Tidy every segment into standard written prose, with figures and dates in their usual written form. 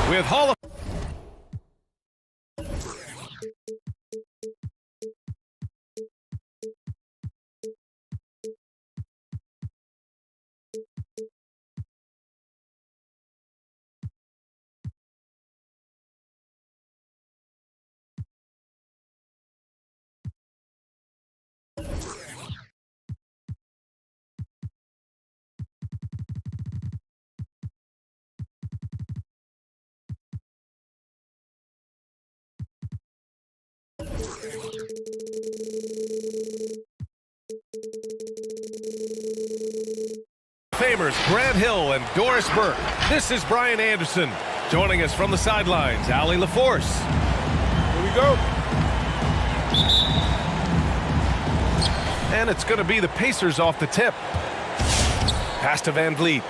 with Hall of Famers Grant Hill and Doris Burke. This is Brian Anderson. Joining us from the sidelines, Allie LaForce. Here we go. And it's going to be the Pacers off the tip. Pass to Van Vliet.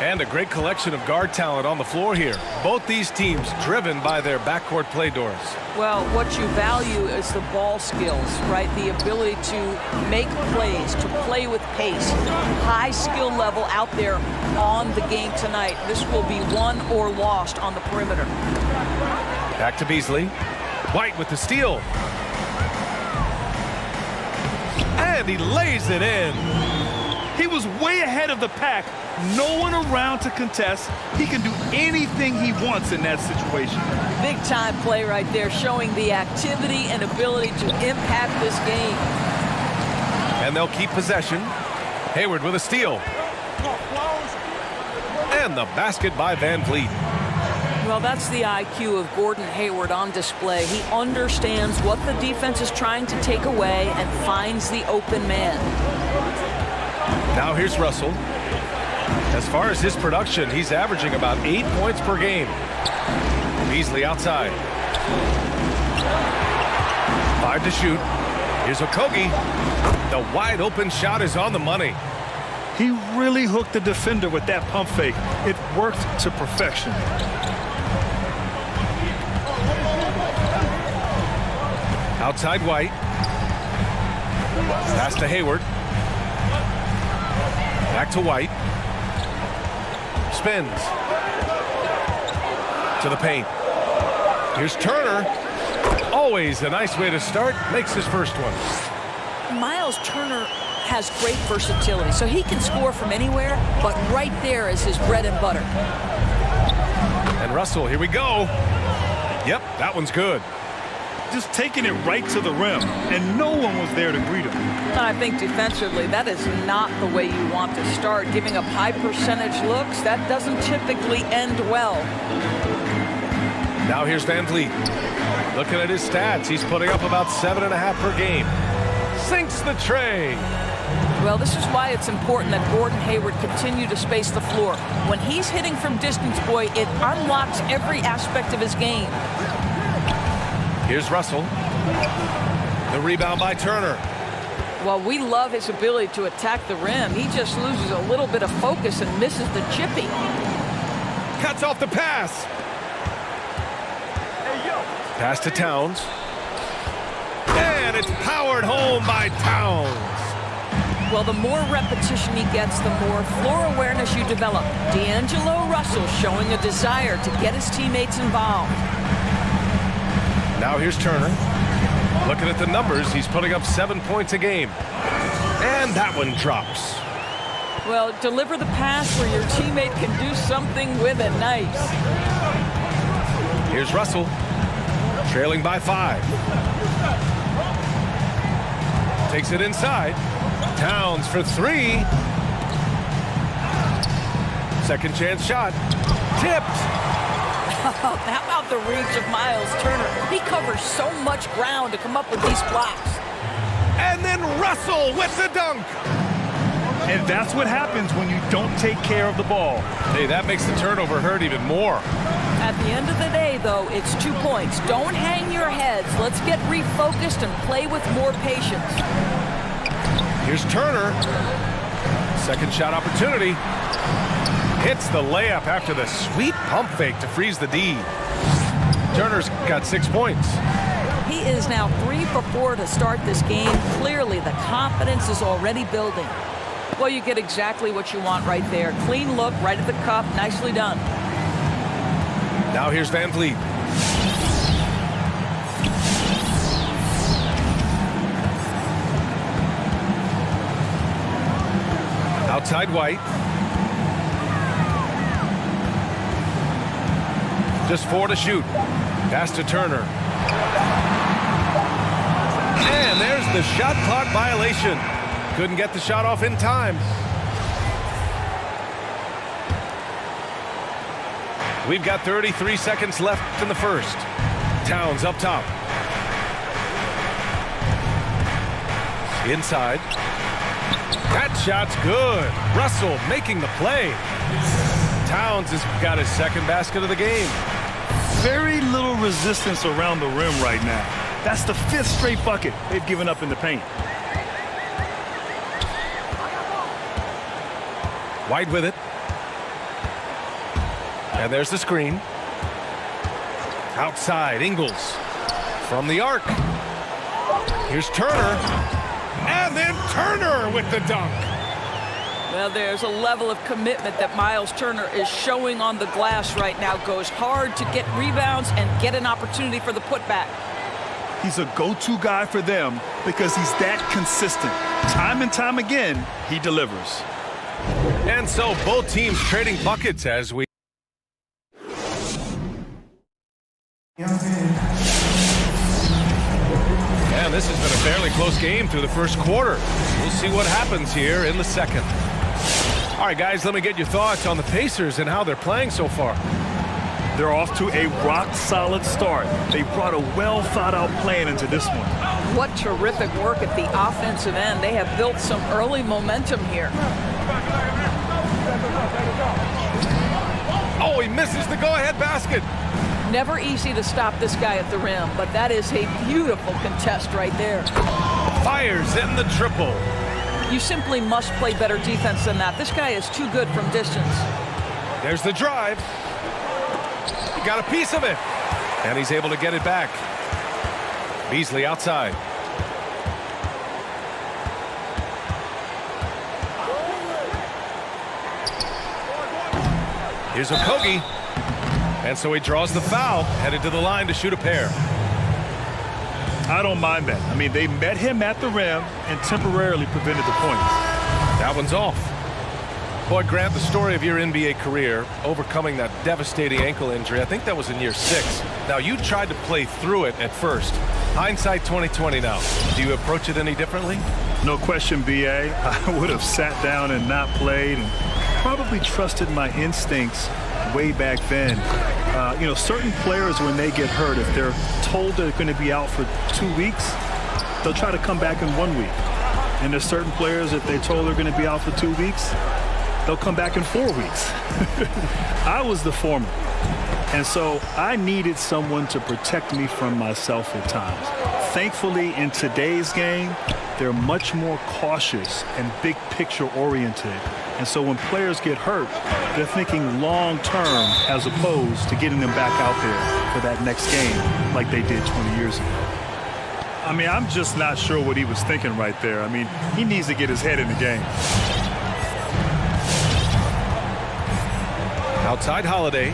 And a great collection of guard talent on the floor here. Both these teams driven by their backcourt play, Doris. Well, what you value is the ball skills, right? The ability to make plays, to play with pace. High skill level out there on the game tonight. This will be won or lost on the perimeter. Back to Beasley. White with the steal. And he lays it in. He was way ahead of the pack. No one around to contest. He can do anything he wants in that situation. Big time play right there, showing the activity and ability to impact this game. And they'll keep possession. Hayward with a steal. And the basket by Van Vliet. Well, that's the IQ of Gordon Hayward on display. He understands what the defense is trying to take away and finds the open man. Now here's Russell. As far as his production, he's averaging about 8 points per game. Beasley outside. 5 to shoot. Here's Okogie. The wide open shot is on the money. He really hooked the defender with that pump fake. It worked to perfection. Outside White. Pass to Hayward. Back to White. Spins. To the paint. Here's Turner. Always a nice way to start. Makes his first one. Myles Turner has great versatility, so he can score from anywhere, but right there is his bread and butter. And Russell, here we go. Yep, that one's good. Just taking it right to the rim, and no one was there to greet him. I think defensively, that is not the way you want to start. Giving up high percentage looks, that doesn't typically end well. Now here's Van Vliet. Looking at his stats, he's putting up about 7.5 per game. Sinks the tray. Well, this is why it's important that Gordon Hayward continue to space the floor. When he's hitting from distance, boy, it unlocks every aspect of his game. Here's Russell. The rebound by Turner. Well, we love his ability to attack the rim. He just loses a little bit of focus and misses the chippy. Cuts off the pass. Pass to Towns. And it's powered home by Towns. Well, the more repetition he gets, the more floor awareness you develop. D'Angelo Russell showing a desire to get his teammates involved. Now here's Turner. Looking at the numbers, he's putting up 7 points a game. And that one drops. Well, deliver the pass where your teammate can do something with it. Nice. Here's Russell. Trailing by 5. Takes it inside. Towns for 3. Second chance shot. Tipped. How about the reach of Myles Turner? He covers so much ground to come up with these blocks. And then Russell with the dunk. And that's what happens when you don't take care of the ball. Hey, that makes the turnover hurt even more. At the end of the day, though, it's 2 points. Don't hang your heads. Let's get refocused and play with more patience. Here's Turner. Second shot opportunity. Hits the layup after the sweet pump fake to freeze the D. Turner's got 6 points. He is now 3 for 4 to start this game. Clearly, the confidence is already building. Well, you get exactly what you want right there. Clean look, right at the cup. Nicely done. Now here's Van Vliet. Outside White. Just 4 to shoot. Pass to Turner. And there's the shot clock violation. Couldn't get the shot off in time. We've got 33 seconds left in the first. Towns up top. Inside. That shot's good. Russell making the play. Towns has got his second basket of the game. Very little resistance around the rim right now. That's the 5th straight bucket they've given up in the paint. White with it. And there's the screen. Outside, Ingles. From the arc. Here's Turner. And then Turner with the dunk. Well, there's a level of commitment that Myles Turner is showing on the glass right now. Goes hard to get rebounds and get an opportunity for the putback. He's a go-to guy for them because he's that consistent. Time and time again, he delivers. And so both teams trading buckets as we... And this has been a fairly close game through the first quarter. We'll see what happens here in the second. All right, guys, let me get your thoughts on the Pacers and how they're playing so far. They're off to a rock-solid start. They brought a well-thought-out plan into this one. What terrific work at the offensive end. They have built some early momentum here. Oh, he misses the go-ahead basket. Never easy to stop this guy at the rim, but that is a beautiful contest right there. Fires in the triple. You simply must play better defense than that. This guy is too good from distance. There's the drive. He got a piece of it. And he's able to get it back. Beasley outside. Here's Okogie. And so he draws the foul, headed to the line to shoot a pair. I don't mind that. I mean, they met him at the rim and temporarily prevented the points. That one's off. Boy, Grant, the story of your NBA career, overcoming that devastating ankle injury, I think that was in year 6. Now, you tried to play through it at first. Hindsight 2020 now. Do you approach it any differently? No question, B.A. I would have sat down and not played and probably trusted my instincts way back then. You know, certain players, when they get hurt, if they're told they're going to be out for 2 weeks, they'll try to come back in 1 week. And there's certain players, if they're told they're going to be out for 2 weeks, they'll come back in 4 weeks. I was the former. And so I needed someone to protect me from myself at times. Thankfully, in today's game, they're much more cautious and big picture oriented. And so when players get hurt, they're thinking long term as opposed to getting them back out there for that next game like they did 20 years ago. I mean, I'm just not sure what he was thinking right there. I mean, he needs to get his head in the game. Outside Holiday.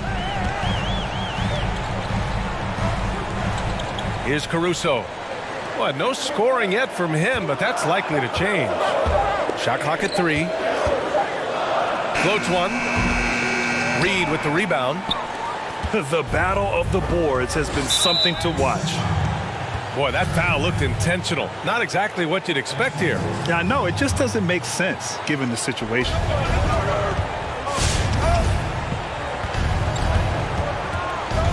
Here's Caruso. Well, no scoring yet from him, but that's likely to change. Shot clock at 3. Floats one. Reed with the rebound. The battle of the boards has been something to watch. Boy, that foul looked intentional. Not exactly what you'd expect here. Yeah, I know. It just doesn't make sense given the situation.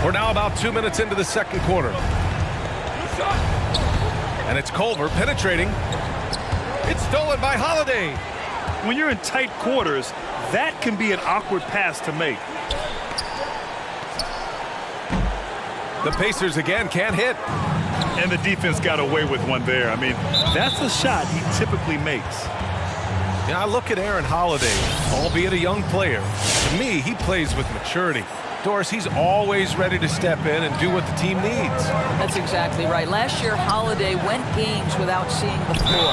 We're now about 2 minutes into the second quarter. And it's Culver penetrating. It's stolen by Holiday. When you're in tight quarters, that can be an awkward pass to make. The Pacers again can't hit. And the defense got away with one there. I mean, that's a shot he typically makes. Yeah, I look at Aaron Holiday, albeit a young player. To me, he plays with maturity. Doris, he's always ready to step in and do what the team needs. That's exactly right. Last year, Holiday went games without seeing the floor.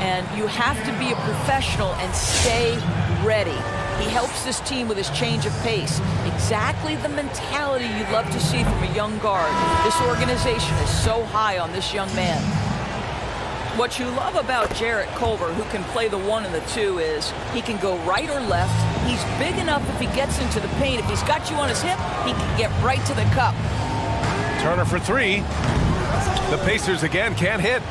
And you have to be a professional and stay ready. He helps this team with his change of pace. Exactly the mentality you'd love to see from a young guard. This organization is so high on this young man. What you love about Jarrett Culver, who can play the 1 and the 2, is he can go right or left. He's big enough if he gets into the paint. If he's got you on his hip, he can get right to the cup. Turner for 3. The Pacers again can't hit.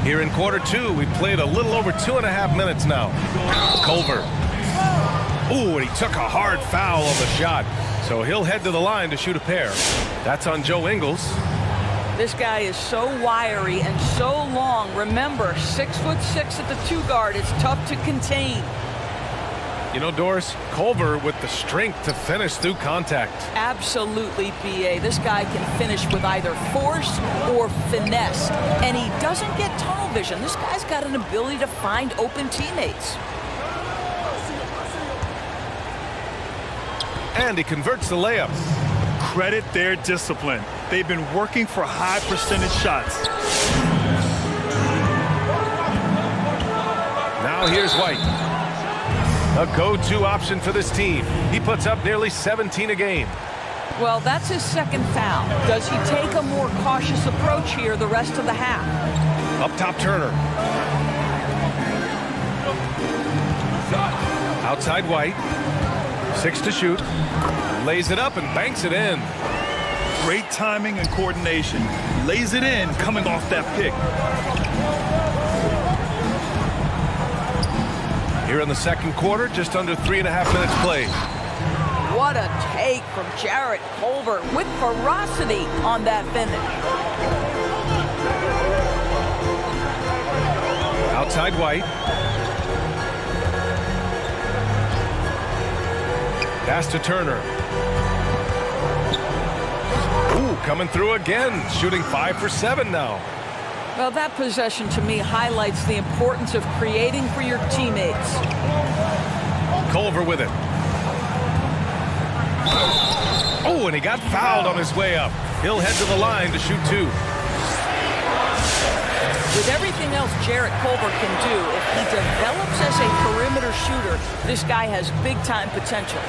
Here in quarter 2, we've played a little over 2.5 minutes now. Culver. Ooh, and he took a hard foul on the shot. So he'll head to the line to shoot a pair. That's on Joe Ingles. This guy is so wiry and so long. Remember, 6'6" at the 2 guard. It's tough to contain. You know, Doris, Culver with the strength to finish through contact. Absolutely, B.A. This guy can finish with either force or finesse. And he doesn't get tunnel vision. This guy's got an ability to find open teammates. And he converts the layup. Credit their discipline. They've been working for high percentage shots. Now here's White. A go-to option for this team. He puts up nearly 17 a game. Well, that's his second foul. Does he take a more cautious approach here the rest of the half? Up top, Turner. Outside White. 6 to shoot. Lays it up and banks it in. Great timing and coordination. Lays it in coming off that pick. Here in the second quarter, just under 3.5 minutes played. What a take from Jarrett Culver with ferocity on that finish. Outside White. Pass to Turner. Ooh, coming through again, shooting 5 for 7 now. Well, that possession to me highlights the importance of creating for your teammates. Culver with it. Oh, and he got fouled on his way up. He'll head to the line to shoot 2. With everything else Jarrett Culver can do, if he develops as a perimeter shooter, this guy has big-time potential.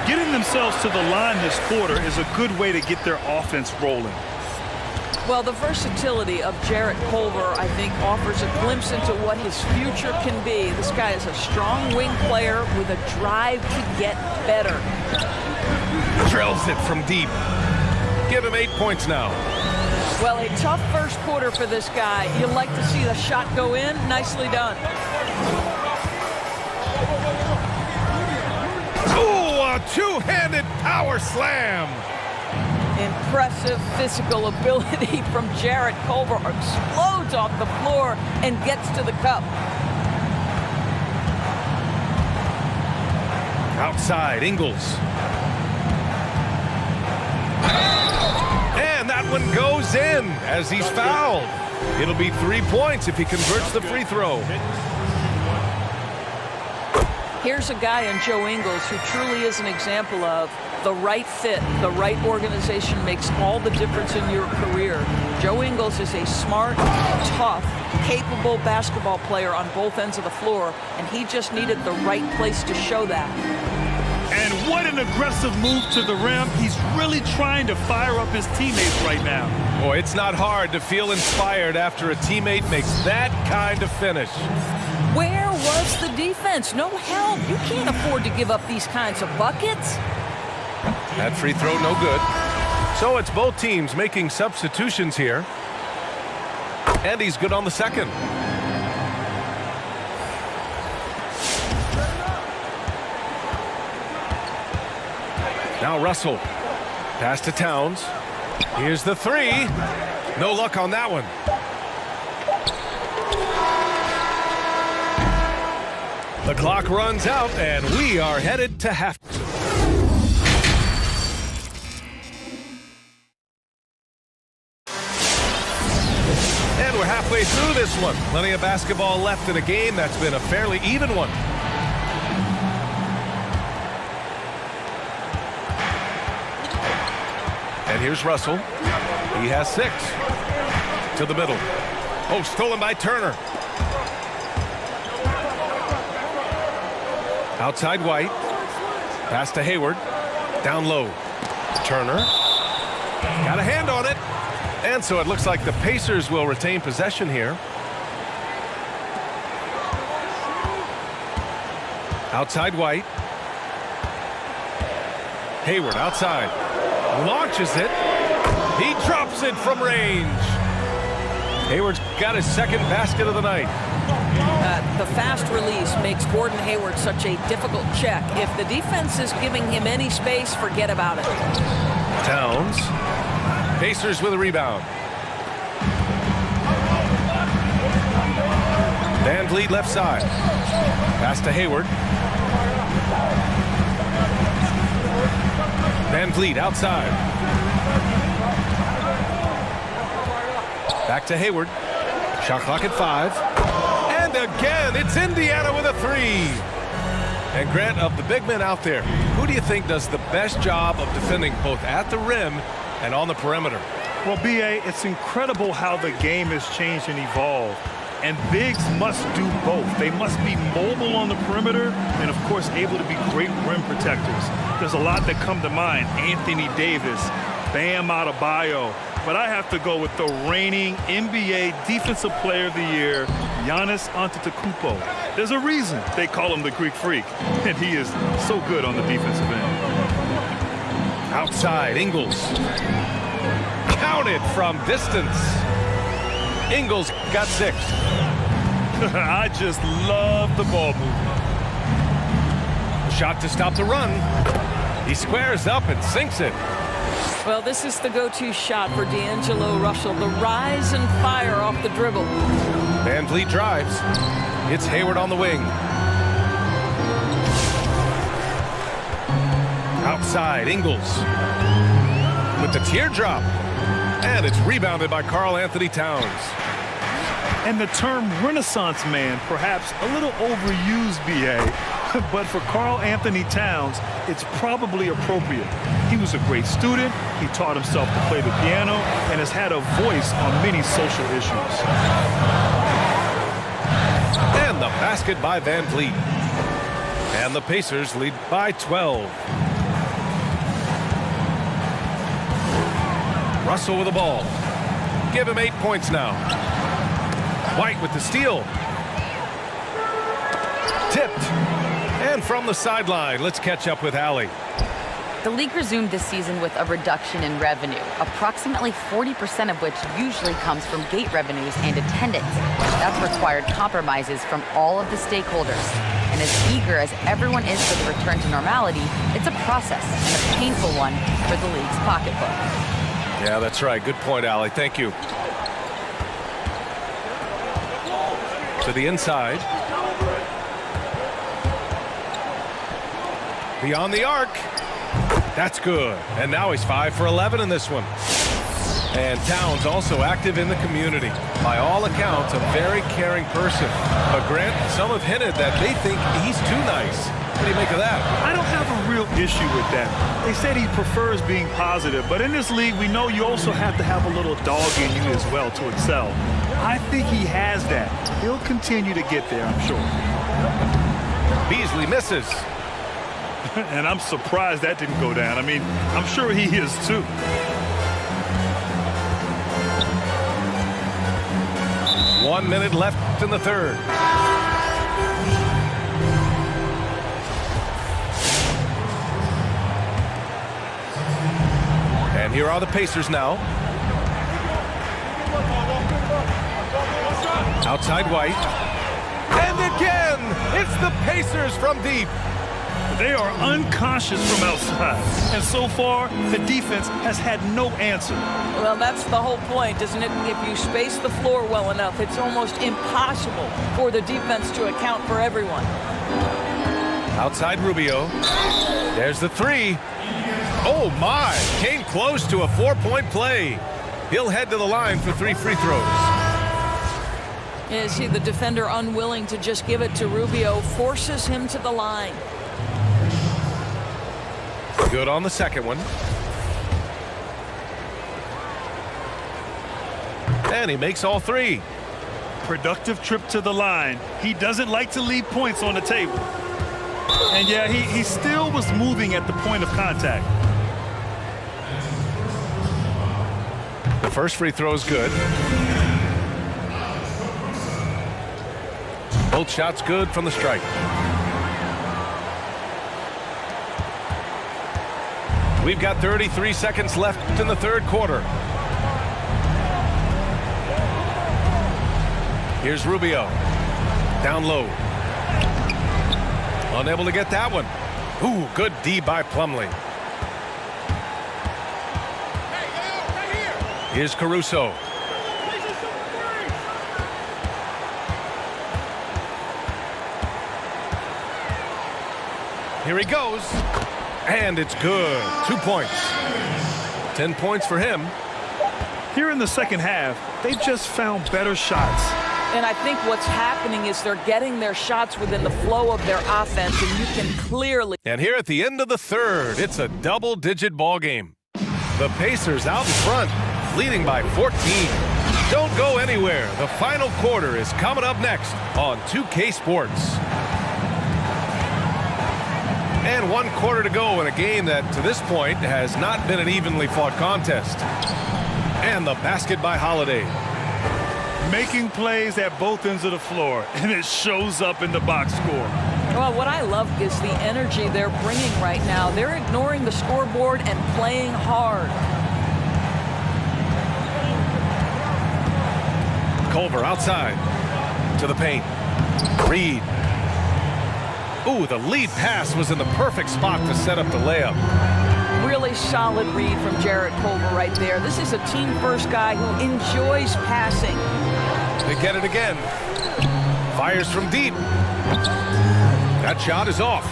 Getting themselves to the line this quarter is a good way to get their offense rolling. Well, the versatility of Jarrett Culver, I think, offers a glimpse into what his future can be. This guy is a strong wing player with a drive to get better. Drills it from deep. Give him 8 points now. Well, a tough first quarter for this guy. You like to see the shot go in. Nicely done. Ooh, a two-handed power slam. Impressive physical ability from Jarrett Culver. Explodes off the floor and gets to the cup. Outside, Ingles. And that one goes in as he's fouled. It'll be 3 points if he converts the free throw. Here's a guy in Joe Ingles who truly is an example of the right fit, the right organization makes all the difference in your career. Joe Ingles is a smart, tough, capable basketball player on both ends of the floor, and he just needed the right place to show that. And what an aggressive move to the rim. He's really trying to fire up his teammates right now. Boy, it's not hard to feel inspired after a teammate makes that kind of finish. Where was the defense? No help. You can't afford to give up these kinds of buckets. That free throw no good. So it's both teams making substitutions here. And he's good on the second. Now Russell. Pass to Towns. Here's the 3. No luck on that one. The clock runs out, and we are headed to half. And we're halfway through this one. Plenty of basketball left in a game that's been a fairly even one. And here's Russell. He has 6. To the middle. Oh, stolen by Turner. Outside White. Pass to Hayward. Down low. Turner. Got a hand on it. And so it looks like the Pacers will retain possession here. Outside White. Hayward outside. Launches it. He drops it from range. Hayward's got his second basket of the night. The fast release makes Gordon Hayward such a difficult check. If the defense is giving him any space, forget about it. Towns. Pacers with a rebound. Van Vliet left side. Pass to Hayward. Van Vliet outside. Back to Hayward. Shot clock at 5. And again, it's Indiana with a 3. And Grant, of the big men out there, who do you think does the best job of defending both at the rim and on the perimeter? Well, B.A., it's incredible how the game has changed and evolved. And bigs must do both. They must be mobile on the perimeter and, of course, able to be great rim protectors. There's a lot that come to mind. Anthony Davis, Bam Adebayo. But I have to go with the reigning NBA Defensive Player of the Year, Giannis Antetokounmpo. There's a reason they call him the Greek Freak, and he is so good on the defensive end. Outside, Ingles. Counted from distance. Ingles got 6. I just love the ball movement. Shot to stop the run. He squares up and sinks it. Well, this is the go-to shot for D'Angelo Russell. The rise and fire off the dribble. Van Vliet drives. It's Hayward on the wing. Outside, Ingles. With the teardrop. And it's rebounded by Karl Anthony Towns. And the term Renaissance man, perhaps a little overused, B.A., but for Karl Anthony Towns, it's probably appropriate. He was a great student, he taught himself to play the piano, and has had a voice on many social issues. And the basket by Van Vliet. And the Pacers lead by 12. Russell with the ball. Give him 8 points now. White with the steal. Tipped. And from the sideline, let's catch up with Allie. The league resumed this season with a reduction in revenue, approximately 40% of which usually comes from gate revenues and attendance. That's required compromises from all of the stakeholders. And as eager as everyone is for the return to normality, it's a process and a painful one for the league's pocketbook. Yeah, that's right. Good point, Allie. Thank you. To the inside. Beyond the arc. That's good. And now he's 5 for 11 in this one. And Towns also active in the community. By all accounts, a very caring person. But Grant, some have hinted that they think he's too nice. What do you make of that? I don't have a real issue with that. They said he prefers being positive, but in this league, we know you also have to have a little dog in you as well to excel. I think he has that. He'll continue to get there, I'm sure. Beasley misses. And I'm surprised that didn't go down. I mean, I'm sure he is too. One minute left in the third. And here are the Pacers now. Outside White. And again, it's the Pacers from deep. They are unconscious from outside. And so far, the defense has had no answer. Well, that's the whole point, isn't it? If you space the floor well enough, it's almost impossible for the defense to account for everyone. Outside Rubio. There's the 3. Oh, my. Came close to a 4-point play. He'll head to the line for 3 free throws. You see the defender unwilling to just give it to Rubio, forces him to the line. Good on the second one. And he makes all three. Productive trip to the line. He doesn't like to leave points on the table. And yeah, he still was moving at the point of contact. The first free throw is good. Both shots good from the strike. We've got 33 seconds left in the third quarter. Here's Rubio. Down low. Unable to get that one. Ooh, good D by Plumlee. Here's Caruso. Here he goes. And it's good. 2 points. 10 points for him. Here in the second half, they've just found better shots. And I think what's happening is they're getting their shots within the flow of their offense, and you can clearly. And here at the end of the third, it's a double-digit ball game. The Pacers out in front, leading by 14. Don't go anywhere. The final quarter is coming up next on 2K Sports. And 1 quarter to go in a game that, to this point, has not been an evenly fought contest. And the basket by Holiday. Making plays at both ends of the floor, and it shows up in the box score. Well, what I love is the energy they're bringing right now. They're ignoring the scoreboard and playing hard. Culver outside to the paint. Reed. Ooh, the lead pass was in the perfect spot to set up the layup. Really solid read from Jarrett Culver right there. This is a team-first guy who enjoys passing. They get it again. Fires from deep. That shot is off.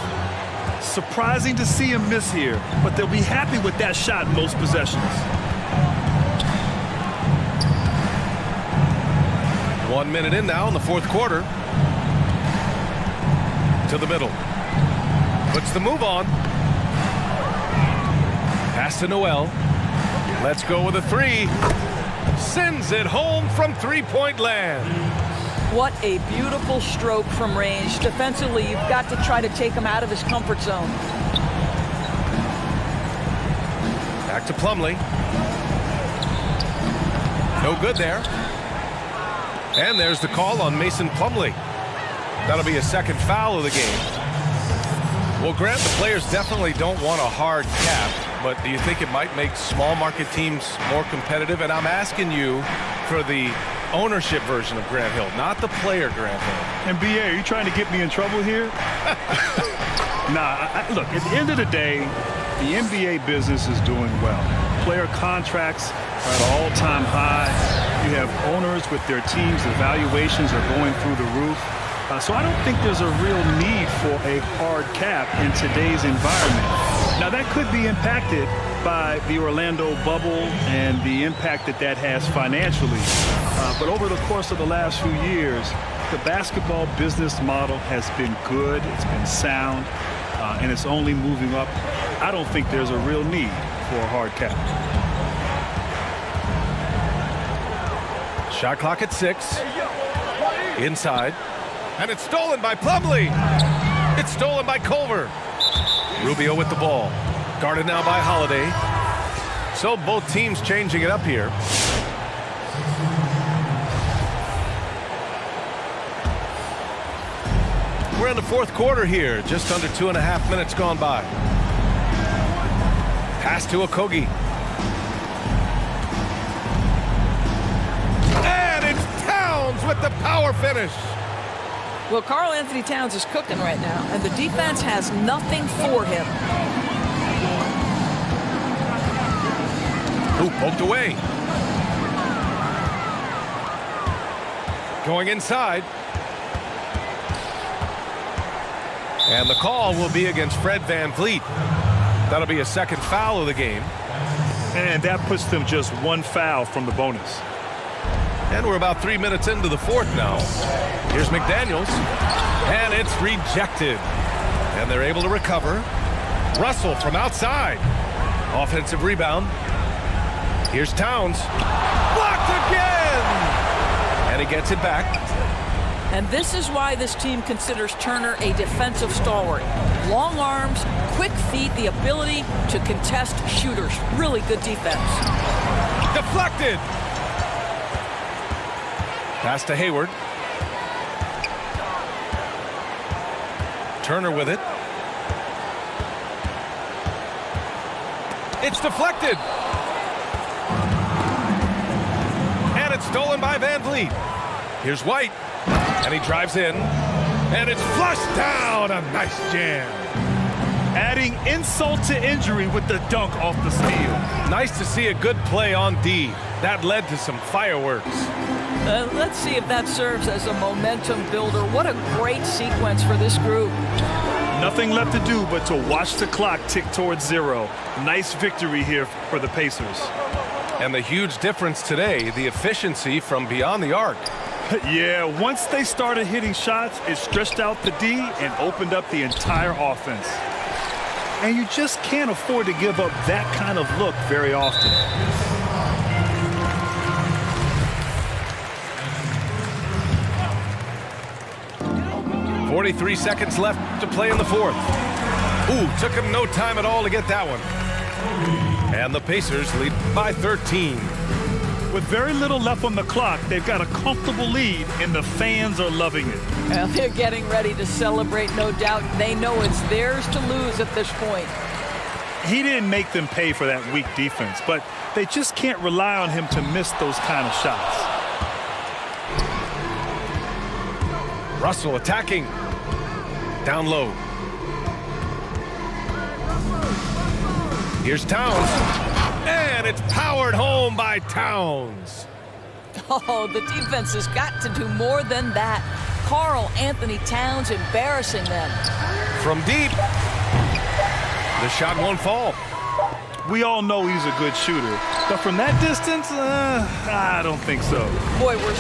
Surprising to see him miss here, but they'll be happy with that shot most possessions. 1 minute in now in the fourth quarter. To the middle. Puts the move on. Pass to Noel. Let's go with a three. Sends it home from three-point land. What a beautiful stroke from range. Defensively, you've got to try to take him out of his comfort zone. Back to Plumlee. No good there. And there's the call on Mason Plumlee. That'll be a second foul of the game. Well, Grant, the players definitely don't want a hard cap, but do you think it might make small market teams more competitive? And I'm asking you for the ownership version of Grant Hill, not the player Grant Hill. And BA, are you trying to get me in trouble here? Look, at the end of the day, the NBA business is doing well. Player contracts are at an all-time high. You have owners with their teams, evaluations are going through the roof. So I don't think there's a real need for a hard cap in today's environment. Now, that could be impacted by the Orlando bubble and the impact that has financially. But over the course of the last few years, the basketball business model has been good, it's been sound, and it's only moving up. I don't think there's a real need for a hard cap. Shot clock at 6. Inside. And it's stolen by Plumlee. It's stolen by Culver. Rubio with the ball. Guarded now by Holiday. So both teams changing it up here. We're in the fourth quarter here. Just under 2.5 minutes gone by. Pass to Okogie. And it's Towns with the power finish. Well, Karl Anthony Towns is cooking right now, and the defense has nothing for him. Ooh, poked away. Going inside. And the call will be against Fred VanVleet. That'll be a second foul of the game. And that puts them just one foul from the bonus. And we're about 3 minutes into the fourth now. Here's McDaniels. And it's rejected. And they're able to recover. Russell from outside. Offensive rebound. Here's Towns. Blocked again! And he gets it back. And this is why this team considers Turner a defensive stalwart. Long arms, quick feet, the ability to contest shooters. Really good defense. Deflected. Pass to Hayward. Turner with it. It's deflected. And it's stolen by Van Vliet. Here's White. And he drives in. And it's flushed down. A nice jam. Adding insult to injury with the dunk off the steal. Nice to see a good play on D. That led to some fireworks. Let's see if that serves as a momentum builder. What a great sequence for this group. Nothing left to do but to watch the clock tick towards 0. Nice victory here for the Pacers. And the huge difference today, the efficiency from beyond the arc. Yeah, once they started hitting shots, it stretched out the D and opened up the entire offense. And you just can't afford to give up that kind of look very often. .43 seconds left to play in the fourth. Ooh, took him no time at all to get that one. And the Pacers lead by 13. With very little left on the clock, they've got a comfortable lead, and the fans are loving it. Well, they're getting ready to celebrate, no doubt. They know it's theirs to lose at this point. He didn't make them pay for that weak defense, but they just can't rely on him to miss those kind of shots. Russell attacking. Down low. Here's Towns. And it's powered home by Towns. Oh, the defense has got to do more than that. Karl Anthony Towns embarrassing them. From deep. The shot won't fall. We all know he's a good shooter, but from that distance, I don't think so. Boy, we're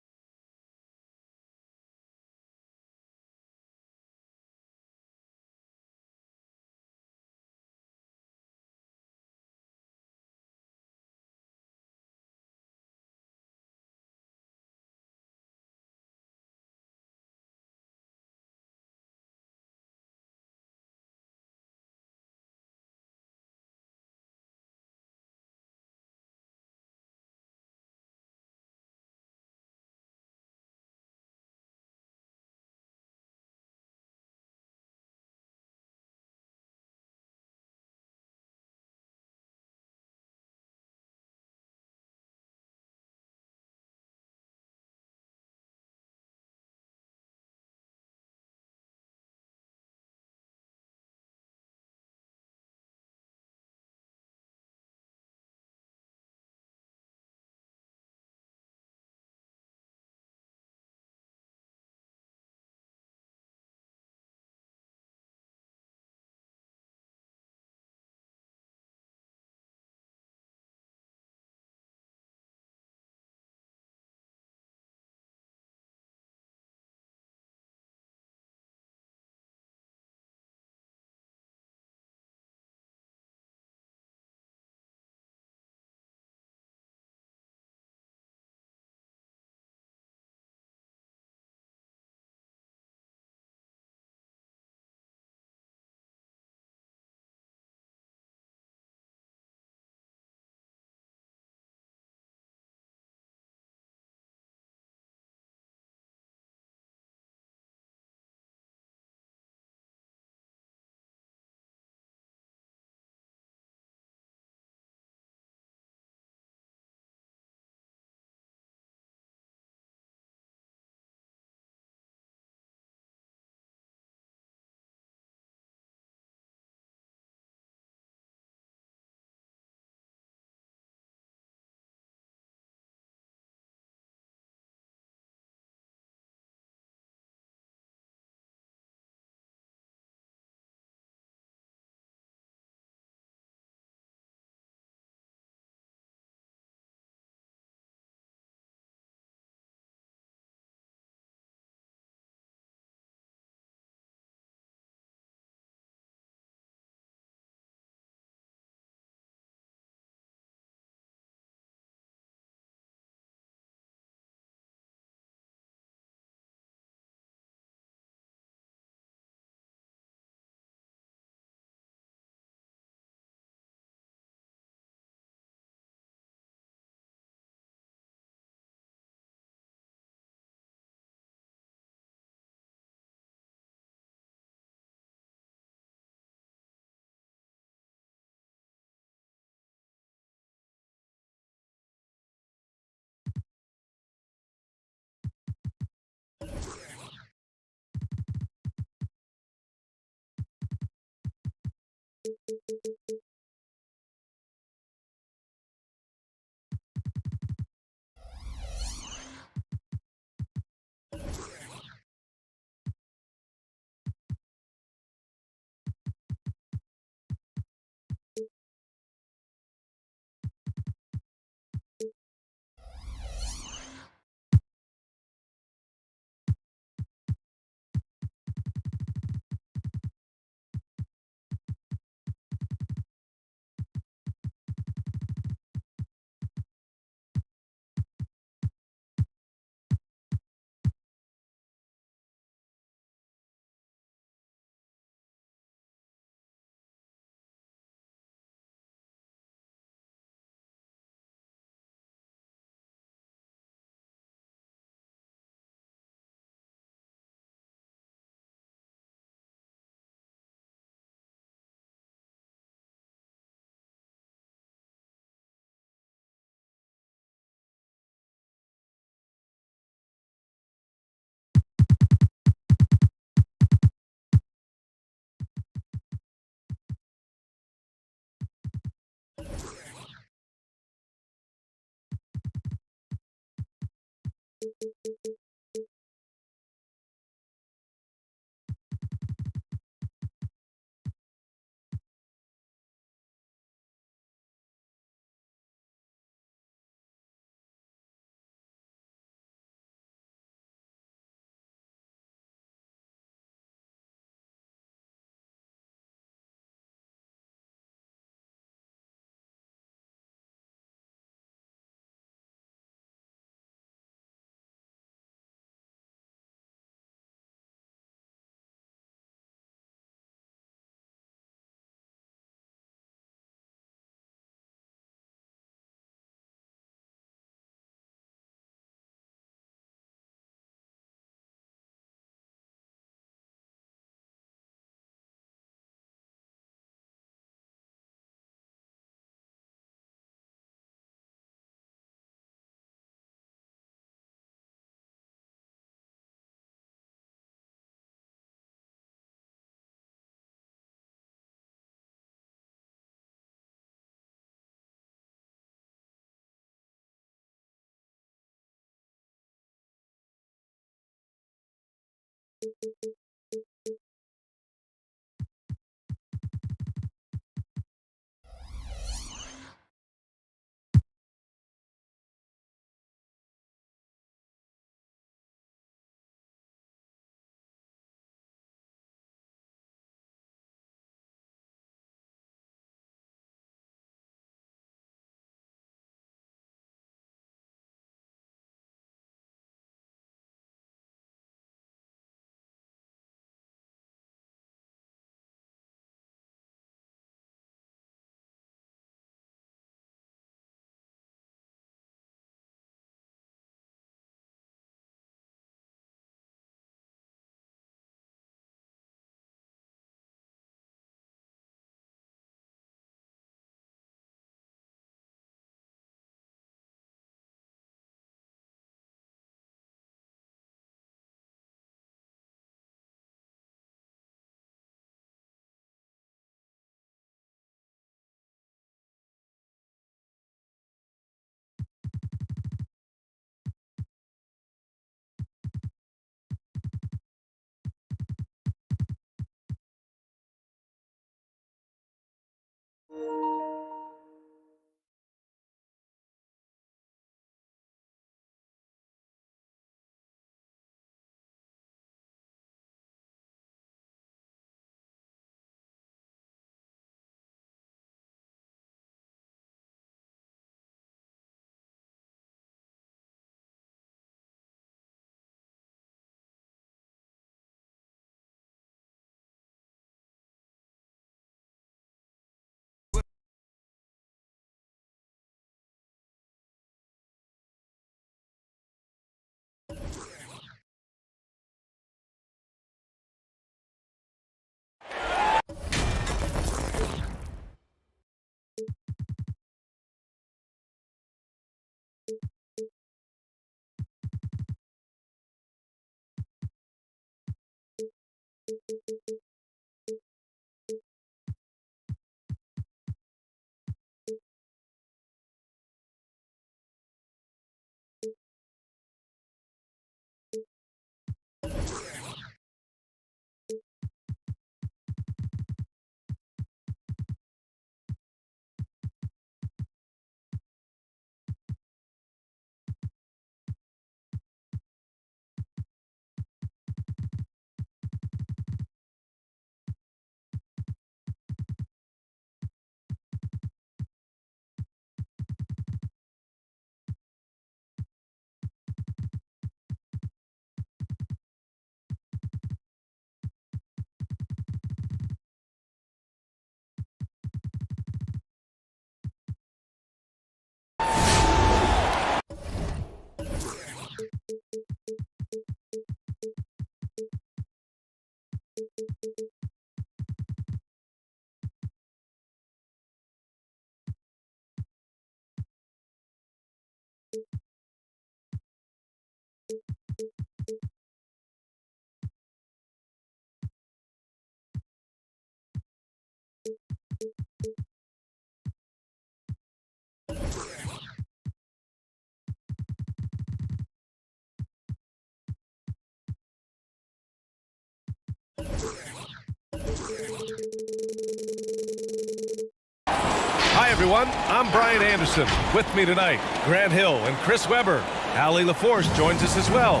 Hi, everyone. I'm Brian Anderson. With me tonight, Grant Hill and Chris Webber. Allie LaForce joins us as well.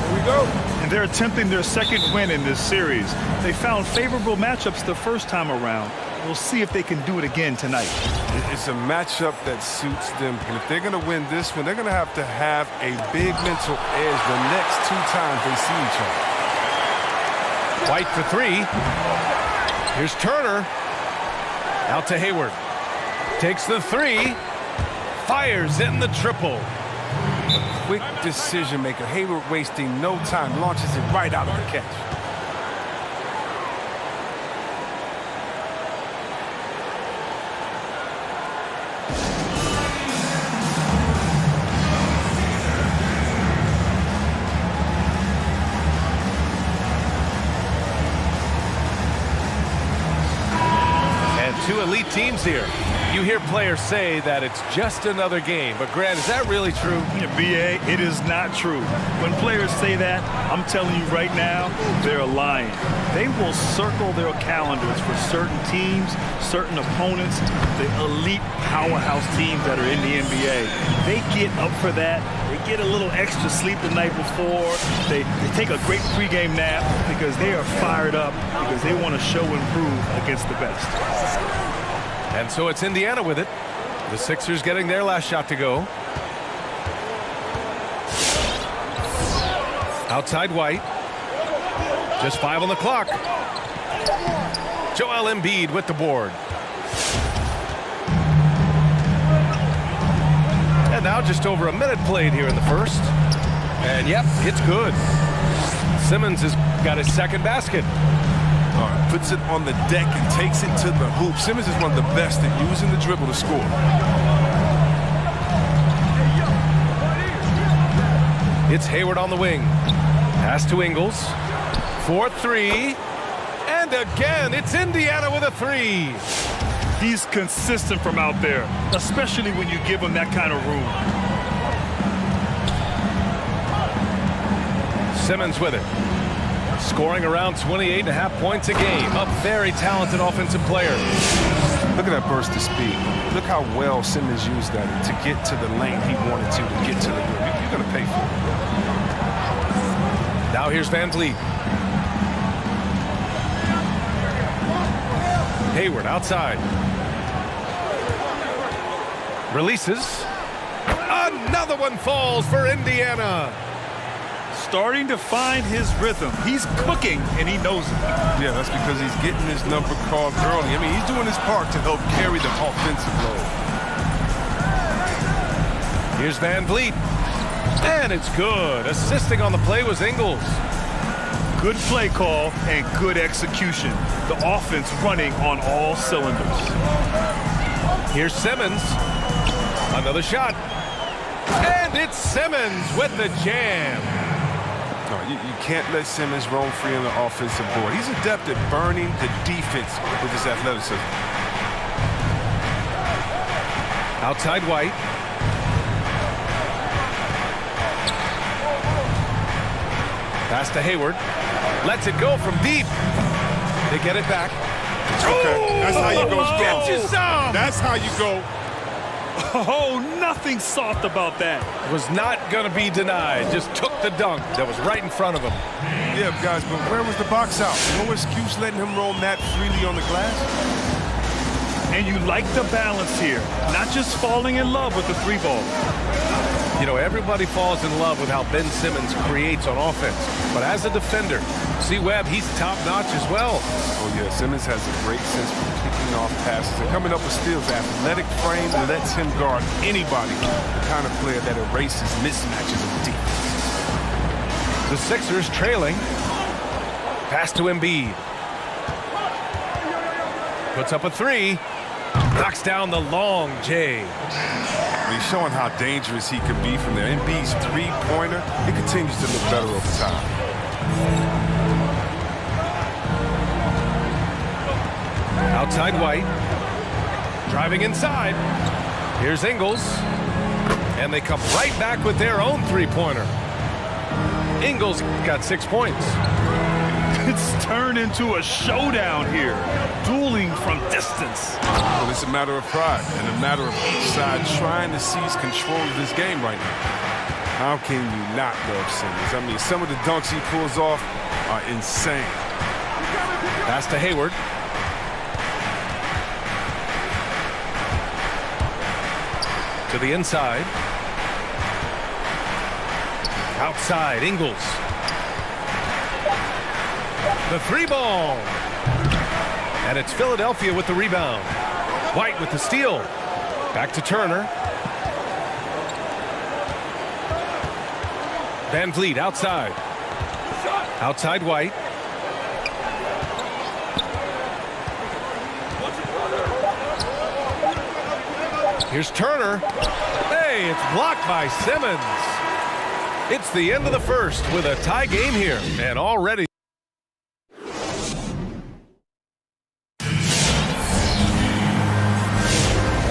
Here we go. And they're attempting their second win in this series. They found favorable matchups the first time around. We'll see if they can do it again tonight. It's a matchup that suits them. And if they're going to win this one, they're going to have a big mental edge the next 2 times they see each other. White for 3. Here's Turner. Out to Hayward. Takes the 3. Fires in the triple. A quick decision maker. Hayward wasting no time. Launches it right out of the catch. Two elite teams here. You hear players say that it's just another game, but Grant, is that really true? Yeah, BA, it is not true. When players say that, I'm telling you right now, they're lying. They will circle their calendars for certain teams, certain opponents, the elite powerhouse teams that are in the NBA. They get up for that. They get a little extra sleep the night before. They take a great pregame nap because they are fired up because they want to show and prove against the best. And so it's Indiana with it. The Sixers getting their last shot to go. Outside White. Just 5 on the clock. Joel Embiid with the board. And now just over a minute played here in the first. And yep, it's good. Simmons has got his second basket. Puts it on the deck and takes it to the hoop. Simmons is one of the best at using the dribble to score. It's Hayward on the wing. Pass to Ingles. 4-3. And again, it's Indiana with a 3. He's consistent from out there, especially when you give him that kind of room. Simmons with it. Scoring around 28.5 points a game. A very talented offensive player. Look at that burst of speed. Look how well Simmons used that to get to the lane he wanted to get to the rim. You're going to pay for it. Now here's Van Vliet. Hayward outside. Releases. Another one falls for Indiana. Starting to find his rhythm. He's cooking, and he knows it. Yeah, that's because he's getting his number called early. I mean, he's doing his part to help carry the offensive load. Here's Van Vliet. And it's good. Assisting on the play was Ingles. Good play call and good execution. The offense running on all cylinders. Here's Simmons. Another shot. And it's Simmons with the jam. No, you can't let Simmons roam free on the offensive board. He's adept at burning the defense with his athleticism. Outside White. Pass to Hayward. Lets it go from deep. They get it back. Okay, that's how you go strong. Get you some. That's how you go. Oh, nothing soft about that. Was not going to be denied. Just took the dunk that was right in front of him. Yeah, guys, but where was the box out? No excuse letting him roam that freely on the glass. And you like the balance here. Not just falling in love with the 3-ball. You know, everybody falls in love with how Ben Simmons creates on offense. But as a defender, see Webb, he's top-notch as well. Oh, yeah, Simmons has a great sense for picking off passes and coming up with steals. Athletic frame that lets him guard anybody. The kind of player that erases mismatches of defense. The Sixers trailing. Pass to Embiid. Puts up a three. Knocks down the long J. He's showing how dangerous he could be from there. Embiid's three-pointer, it continues to look better over time. Outside White. Driving inside. Here's Ingles. And they come right back with their own three-pointer. Ingles got 6 points. It's turned into a showdown here. Dueling from distance. Well, it's a matter of pride and a matter of each side trying to seize control of this game right now. How can you not love Simmons? I mean, some of the dunks he pulls off are insane. Pass to Hayward. To the inside. Outside, Ingles. The three ball. And it's Philadelphia with the rebound. White with the steal. Back to Turner. Van Vliet outside. Outside White. Here's Turner. Hey, it's blocked by Simmons. It's the end of the first with a tie game here. And already.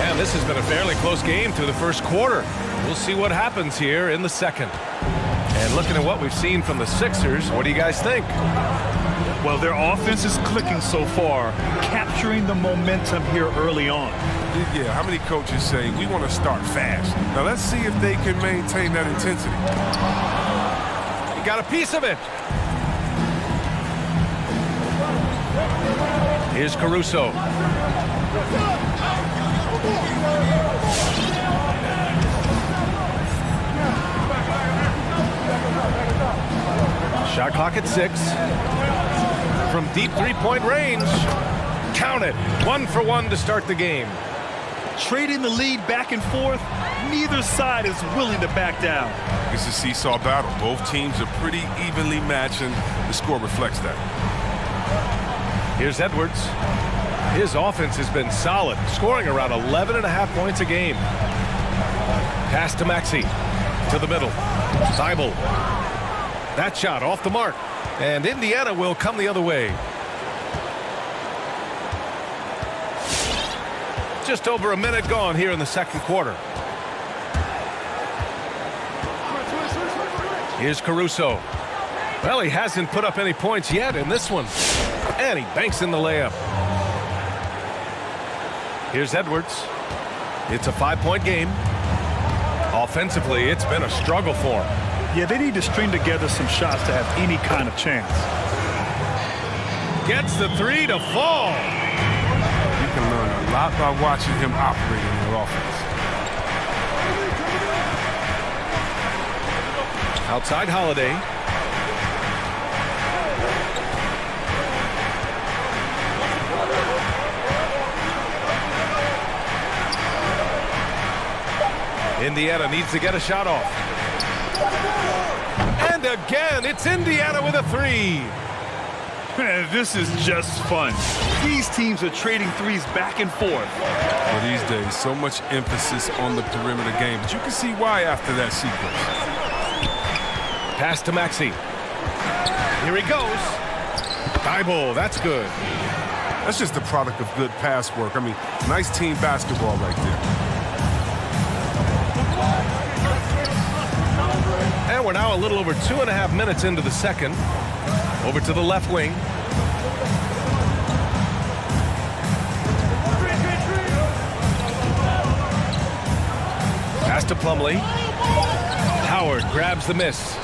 And this has been a fairly close game through the first quarter. We'll see what happens here in the second. And looking at what we've seen from the Sixers, what do you guys think? Well, their offense is clicking so far, capturing the momentum here early on. Yeah, how many coaches say, we want to start fast? Now, let's see if they can maintain that intensity. He got a piece of it. Here's Caruso. Shot clock at 6. From deep three-point range. Count it. 1 for 1 to start the game. Trading the lead back and forth, neither side is willing to back down. It's a seesaw battle. Both teams are pretty evenly matched, and the score reflects that. Here's Edwards. His offense has been solid, scoring around 11.5 points a game. Pass to Maxey. To the middle. Thibault. That shot off the mark. And Indiana will come the other way. Just over a minute gone here in the second quarter. Here's Caruso. Well, he hasn't put up any points yet in this one. And he banks in the layup. Here's Edwards. It's a 5-point game. Offensively, it's been a struggle for him. Yeah, they need to string together some shots to have any kind of chance. Gets the three to fall. You can learn a lot by watching him operate in their offense. Outside Holiday. Indiana needs to get a shot off. And again, it's Indiana with a three. Man, this is just fun. These teams are trading threes back and forth. Well, these days, so much emphasis on the perimeter game, but you can see why after that sequence. Pass to Maxey. Here he goes. Thibault, that's good. That's just the product of good pass work. I mean, nice team basketball right there. And we're now a little over 2.5 minutes into the second. Over to the left wing. Pass to Plumlee. Howard grabs the miss.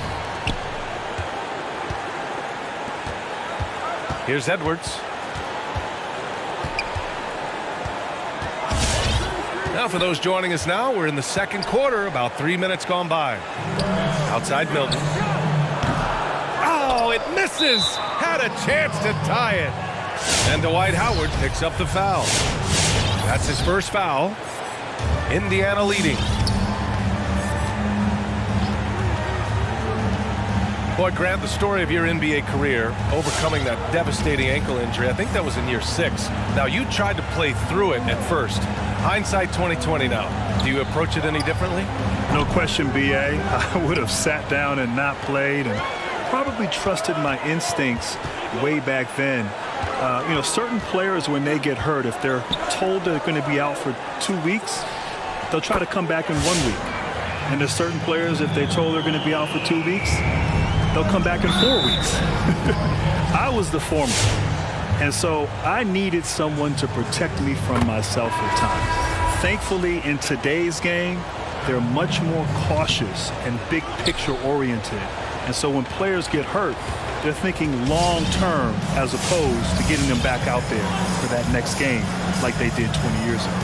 Here's Edwards. Now for those joining us now, we're in the second quarter, about 3 minutes gone by. Outside Milton. Oh, it misses! Had a chance to tie it. And Dwight Howard picks up the foul. That's his first foul. Indiana leading. Boy, Grant, the story of your NBA career, overcoming that devastating ankle injury, I think that was in year 6. Now, you tried to play through it at first. Hindsight 2020 now. Do you approach it any differently? No question, B.A. I would have sat down and not played and probably trusted my instincts way back then. Certain players, when they get hurt, if they're told they're going to be out for 2 weeks, they'll try to come back in 1 week. And there's certain players, if they're told they're going to be out for 2 weeks, they'll come back in 4 weeks. I was the former. And so I needed someone to protect me from myself at times. Thankfully, in today's game, they're much more cautious and big picture oriented. And so when players get hurt, they're thinking long term as opposed to getting them back out there for that next game like they did 20 years ago.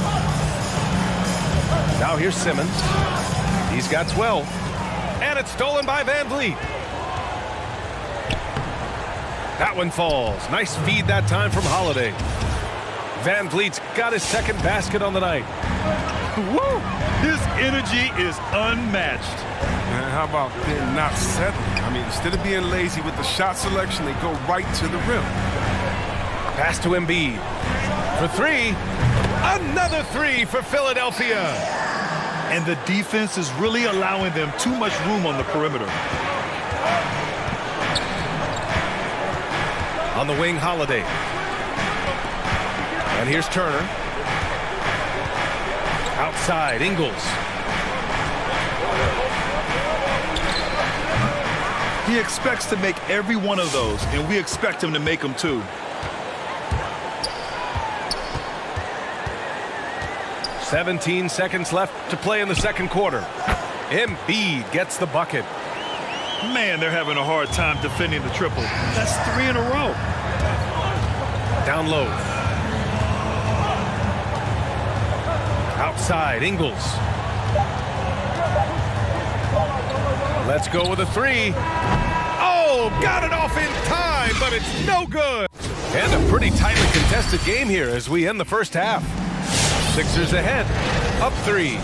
Now here's Simmons. He's got 12. And it's stolen by Van Vliet. That one falls. Nice feed that time from Holiday. Van Vliet's got his second basket on the night. Woo! His energy is unmatched. Man, how about them not settling? I mean, instead of being lazy with the shot selection, they go right to the rim. Pass to Embiid. For 3. Another 3 for Philadelphia. And the defense is really allowing them too much room on the perimeter. On the wing, Holiday. And here's Turner. Outside, Ingles. He expects to make every one of those, and we expect him to make them too. "17 seconds left to play in the second quarter. Embiid gets the bucket. Man, they're having a hard time defending the triple. That's 3 in a row. Down low. Outside, Ingles. Let's go with a 3. Oh, got it off in time, but it's no good. And a pretty tightly contested game here as we end the first half. Sixers ahead, up 3.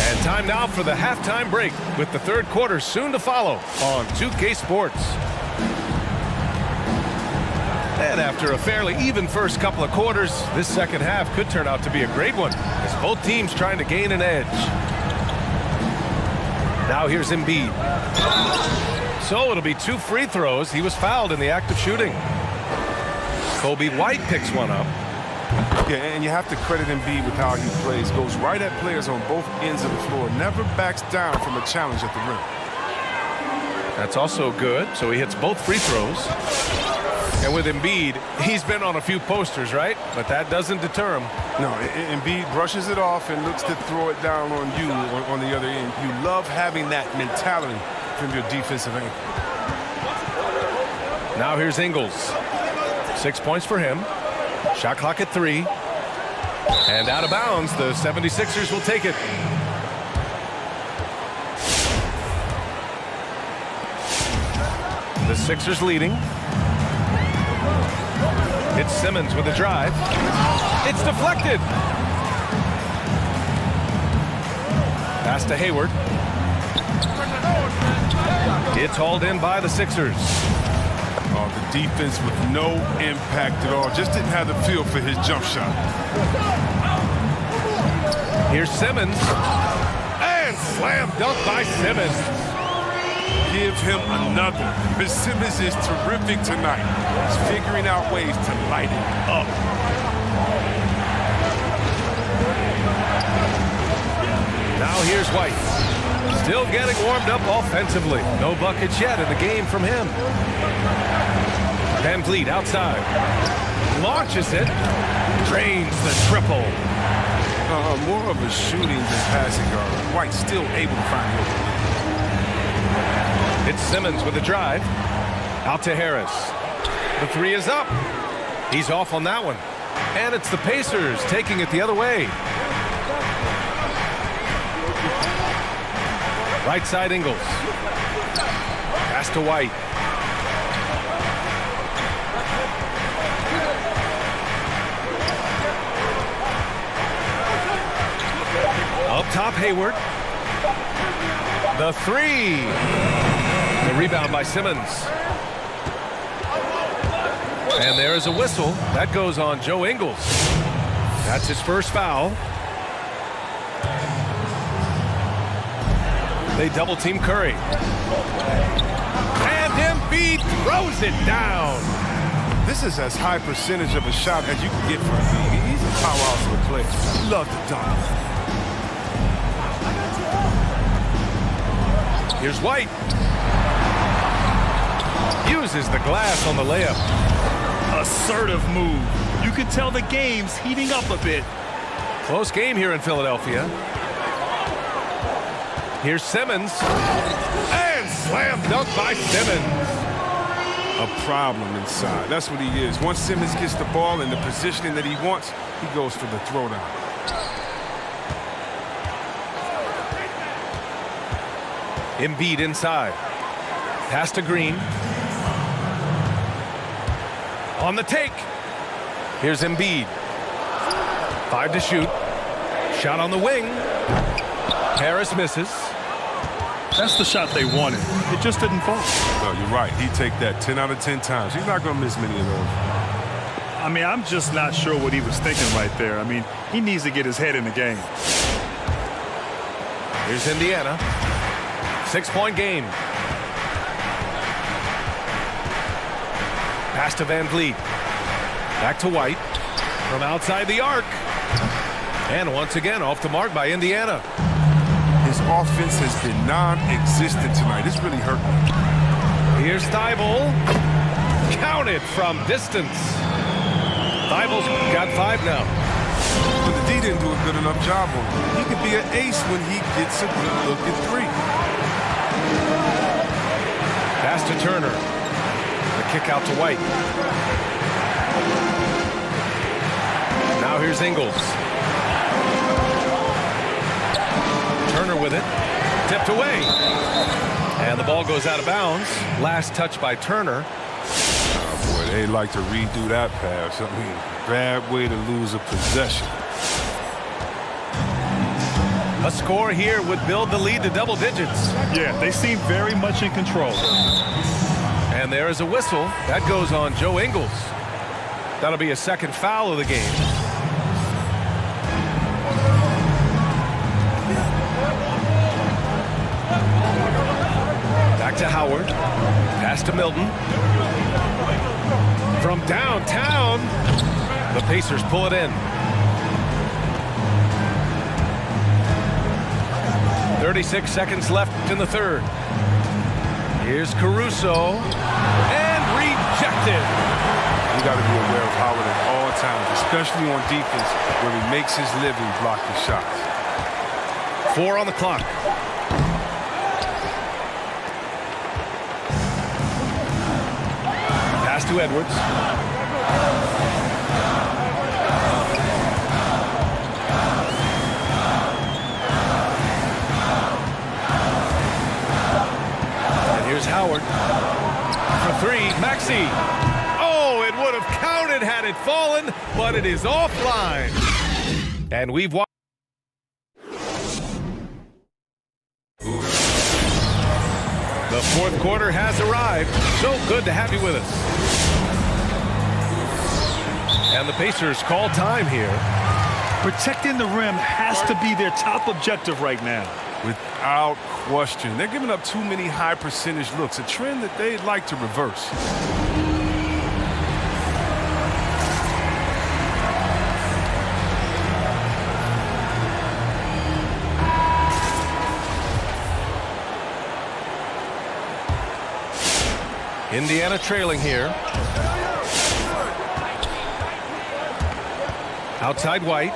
And time now for the halftime break with the third quarter soon to follow on 2K Sports. And after a fairly even first couple of quarters, this second half could turn out to be a great one as both teams trying to gain an edge. Now here's Embiid. So it'll be 2 free throws. He was fouled in the act of shooting. Kobe White picks one up. Yeah, and you have to credit Embiid with how he plays. Goes right at players on both ends of the floor. Never backs down from a challenge at the rim. That's also good. So he hits both free throws. And with Embiid, he's been on a few posters, right? But that doesn't deter him. No, Embiid brushes it off and looks to throw it down on you on the other end. You love having that mentality from your defensive end. Now here's Ingles. 6 points for him. Shot clock at 3. And out of bounds, the 76ers will take it. The Sixers leading. It's Simmons with a drive. It's deflected. Pass to Hayward. It's hauled in by the Sixers. Oh, the defense with no impact at all. Just didn't have the feel for his jump shot. Here's Simmons. And slam dunk by Simmons. Give him another. But Simmons is terrific tonight. He's figuring out ways to light it up. Now here's White. Still getting warmed up offensively. No buckets yet in the game from him. Van Vliet outside. Launches it. Drains the triple. More of a shooting than passing guard. White still able to find the open. It's Simmons with a drive. Out to Harris. The 3 is up. He's off on that one. And it's the Pacers taking it the other way. Right side, Ingles. Pass to White. Up top, Hayward. The 3. The rebound by Simmons. And there is a whistle. That goes on Joe Ingles. That's his first foul. They double team Curry. And Embiid throws it down. This is as high percentage of a shot as you can get from Embiid. He's a powerhouse of a player. Love to dunk. Here's White. Uses the glass on the layup. Assertive move. You can tell the game's heating up a bit. Close game here in Philadelphia. Here's Simmons. And slam dunk by Simmons. A problem inside. That's what he is. Once Simmons gets the ball in the positioning that he wants, he goes for the throwdown. Embiid inside. Pass to Green. On the take. Here's Embiid. 5 to shoot. Shot on the wing. Harris misses. That's the shot they wanted. It just didn't fall. No, you're right. He'd take that 10 out of 10 times. He's not going to miss many of those. I mean, I'm just not sure what he was thinking right there. I mean, he needs to get his head in the game. Here's Indiana. 6-point game. Pass to Van Vliet. Back to White. From outside the arc. And once again, off the mark by Indiana. His offense has been non-existent tonight. It's really hurt me. Here's Thibault. Counted from distance. Thibault's got 5 now. But the D didn't do a good enough job on him. He could be an ace when he gets a good look at 3. Pass to Turner. The kick out to White. Now here's Ingles. Turner with it. Tipped away. And the ball goes out of bounds. Last touch by Turner. Oh, boy, they like to redo that pass. I mean, bad way to lose a possession. A score here would build the lead to double digits. Yeah, they seem very much in control. And there is a whistle. That goes on Joe Ingles. That'll be a second foul of the game. Back to Howard. Pass to Milton. From downtown, the Pacers pull it in. 36 seconds left in the third. Here's Caruso. And rejected. You got to be aware of Howard at all times, especially on defense where he makes his living blocking shots. 4 on the clock. Pass to Edwards. And here's Howard for 3. Maxey. Oh, it would have counted had it fallen, but it is offline. And we've watched. The fourth quarter has arrived. So good to have you with us. And the Pacers call time here. Protecting the rim has to be their top objective right now. Without question. They're giving up too many high percentage looks, a trend that they'd like to reverse. Indiana trailing here. Outside White.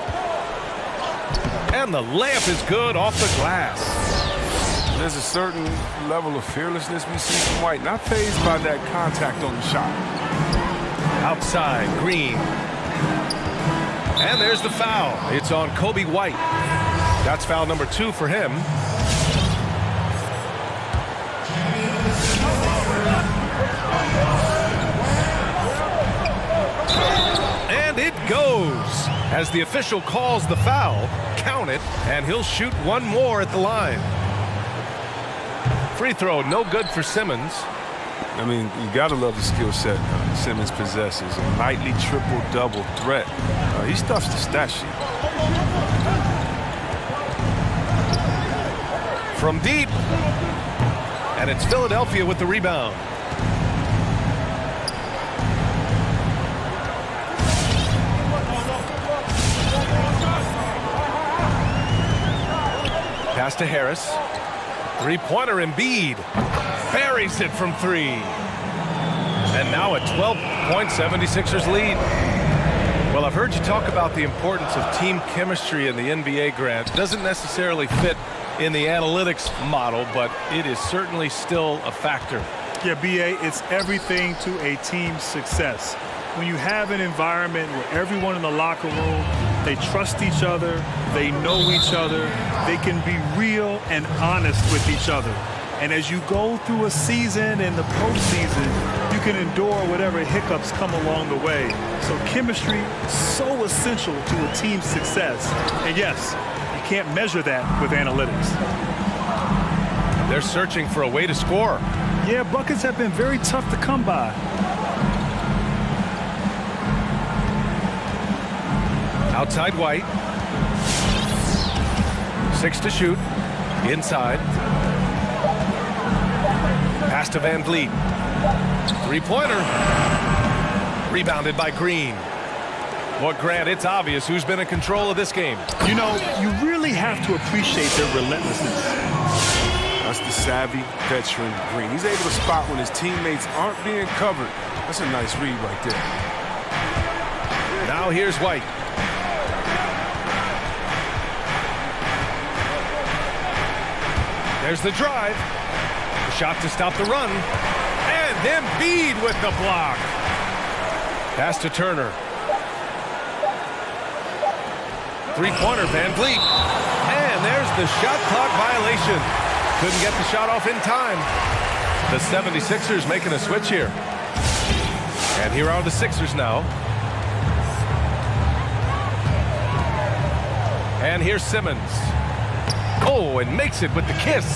And the layup is good off the glass. There's a certain level of fearlessness we see from White, not fazed by that contact on the shot. Outside, Green. And there's the foul. It's on Kobe White. That's foul number 2 for him. And it goes. As the official calls the foul, count it, and he'll shoot one more at the line. free throw, no good for Simmons. I mean, you got to love the skill set Simmons possesses. A nightly triple-double threat. He stuffs the stat sheet. From deep. And it's Philadelphia with the rebound. Pass to Harris. Three-pointer Embiid. Buries it from three. And now a 12-point 76ers lead. Well, I've heard you talk about the importance of team chemistry in the NBA, Grant. Doesn't necessarily fit in the analytics model, but it is certainly still a factor. Yeah, B.A., it's everything to a team's success. When you have an environment where everyone in the locker room, they trust each other, they know each other, they can be real and honest with each other. And as you go through a season and the postseason, you can endure whatever hiccups come along the way. So chemistry is so essential to a team's success. And yes, you can't measure that with analytics. They're searching for a way to score. Yeah, buckets have been very tough to come by. Outside White. 6 to shoot. Inside. Pass to Van Vliet. Three-pointer. Rebounded by Green. Well, Grant, it's obvious who's been in control of this game. You know, you really have to appreciate their relentlessness. That's the savvy veteran Green. He's able to spot when his teammates aren't being covered. That's a nice read right there. Now here's White. There's the drive. The shot to stop the run. And Embiid with the block. Pass to Turner. Three-pointer, Van Vliet. And there's the shot clock violation. Couldn't get the shot off in time. The 76ers making a switch here. And here are the Sixers now. And here's Simmons. Oh, and makes it with the kiss.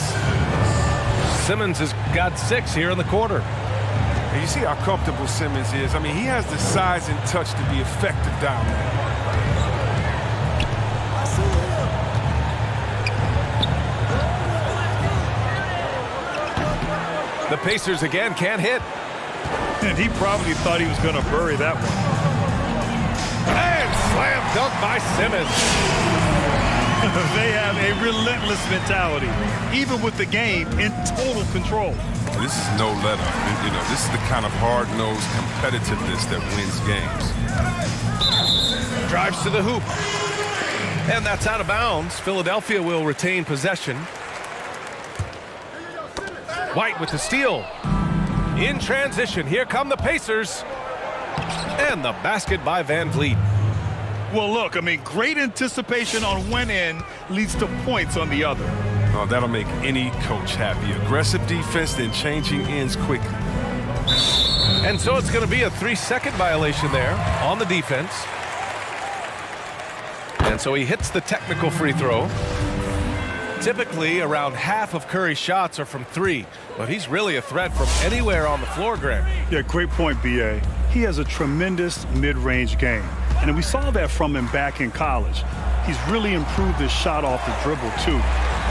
Simmons has got 6 here in the quarter. And you see how comfortable Simmons is. I mean, he has the size and touch to be effective down there. The Pacers again can't hit. And he probably thought he was going to bury that one. And slam dunk by Simmons. They have a relentless mentality, even with the game in total control. This is no let-up. You know, this is the kind of hard-nosed competitiveness that wins games. Drives to the hoop. And that's out of bounds. Philadelphia will retain possession. White with the steal. In transition, here come the Pacers. And the basket by Van Vliet. Well, look, I mean, great anticipation on one end leads to points on the other. Oh, that'll make any coach happy. Aggressive defense, then changing ends quickly. And so it's going to be a 3-second violation there on the defense. And so he hits the technical free throw. Typically, around half of Curry's shots are from 3, but he's really a threat from anywhere on the floor, Grant. Yeah, great point, B.A. He has a tremendous mid-range game, and we saw that from him back in college. He's really improved his shot off the dribble, too.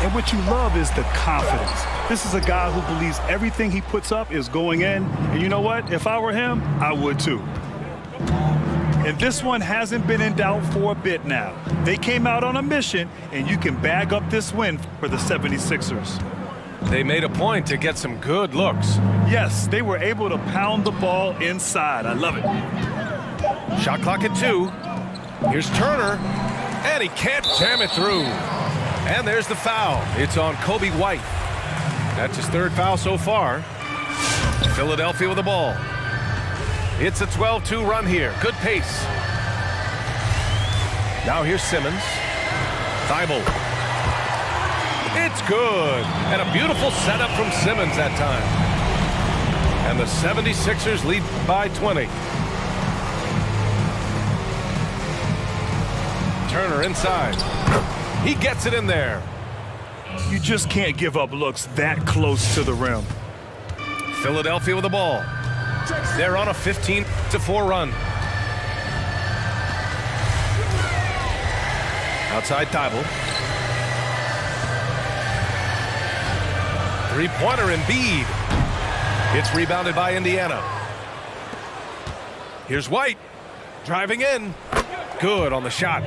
And what you love is the confidence. This is a guy who believes everything he puts up is going in, and you know what? If I were him, I would, too. And this one hasn't been in doubt for a bit now. They came out on a mission, and you can bag up this win for the 76ers. They made a point to get some good looks. Yes, they were able to pound the ball inside. I love it. Shot clock at 2. Here's Turner, and he can't jam it through. And there's the foul. It's on Kobe White. That's his 3rd foul so far. Philadelphia with the ball. It's a 12-2 run here. Good pace. Now here's Simmons. Thibault. It's good. And a beautiful setup from Simmons that time. And the 76ers lead by 20. Turner inside. He gets it in there. You just can't give up looks that close to the rim. Philadelphia with the ball. They're on a 15-4 run. Outside Thibault. Three-pointer Embiid. It's rebounded by Indiana. Here's White. Driving in. Good on the shot.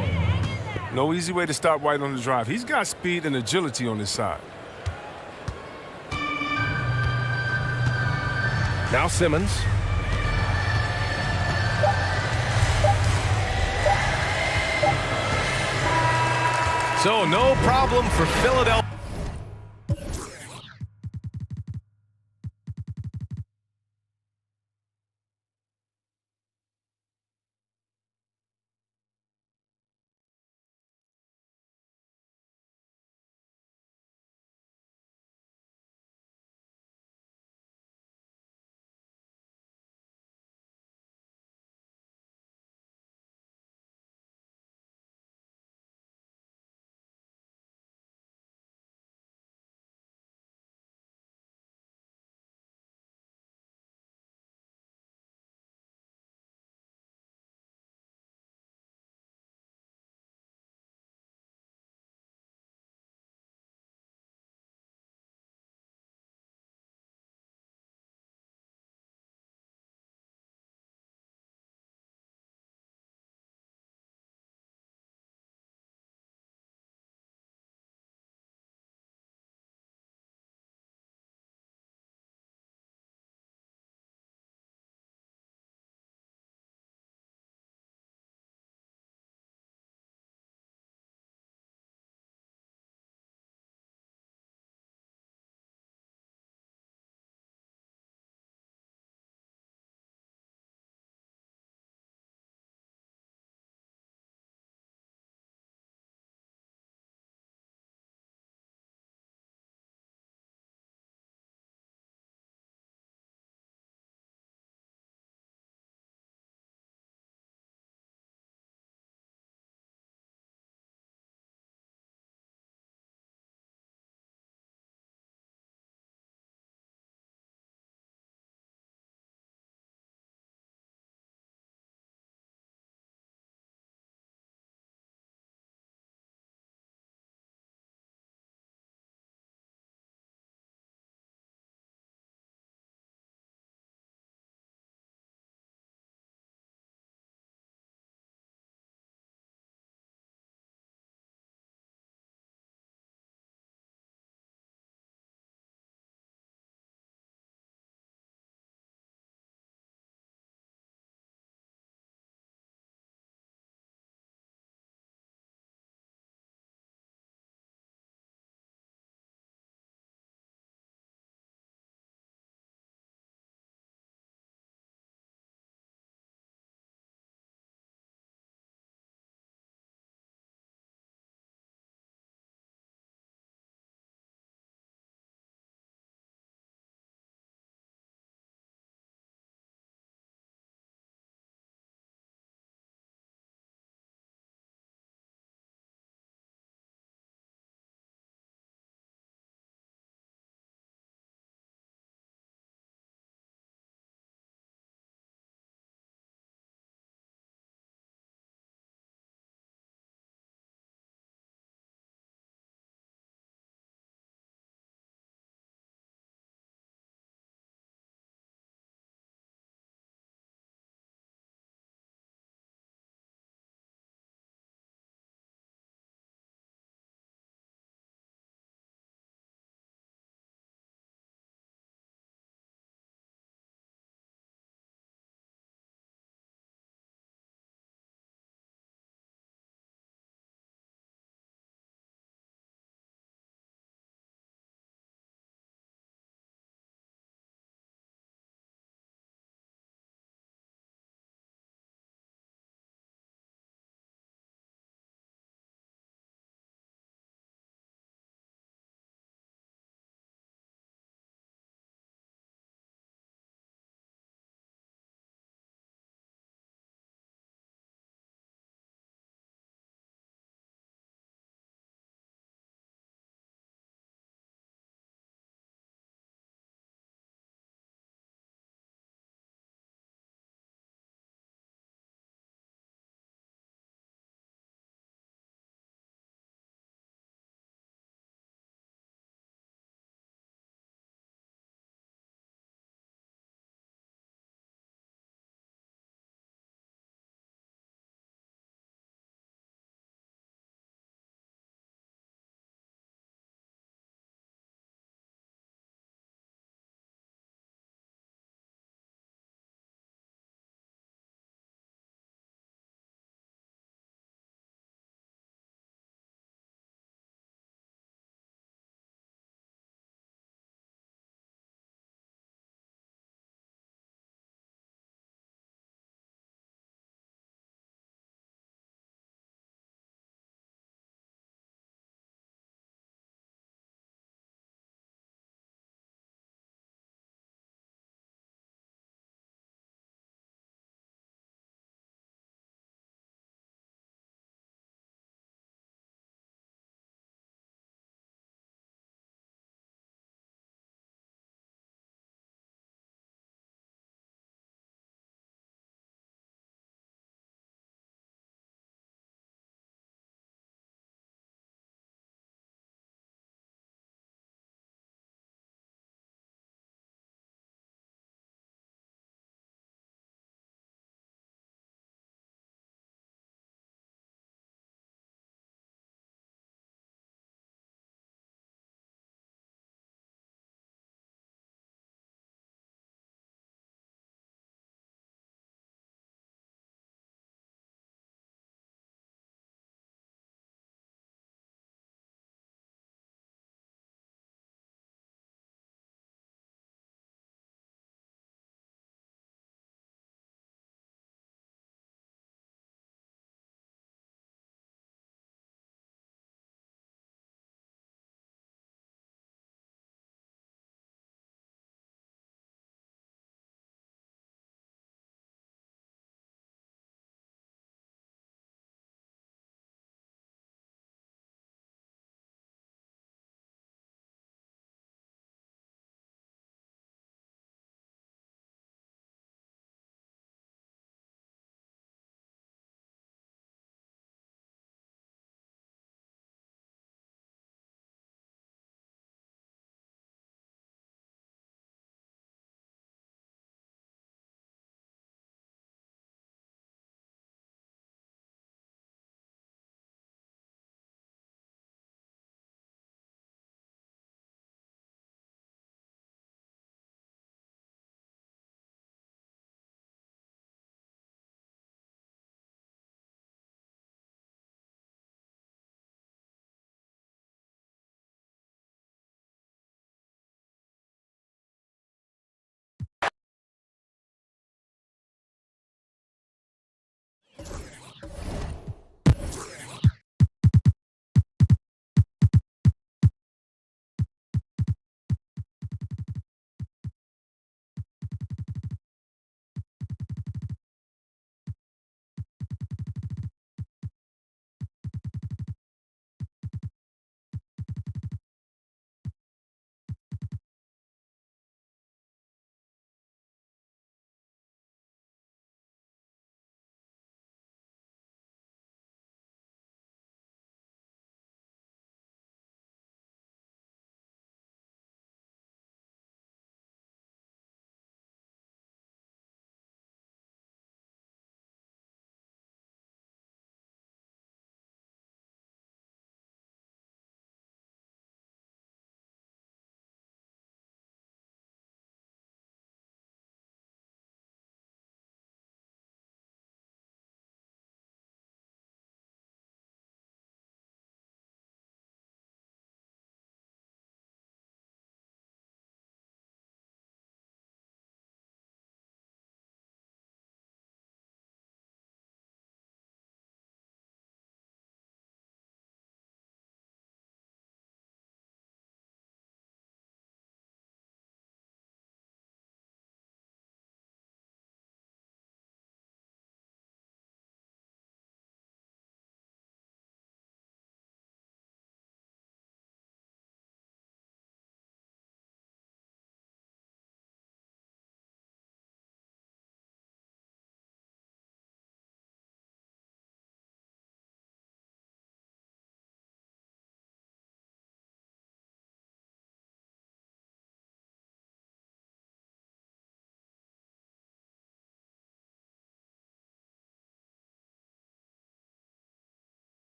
No easy way to stop White on the drive. He's got speed and agility on his side. Now Simmons. So no problem for Philadelphia.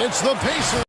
It's the Pacers.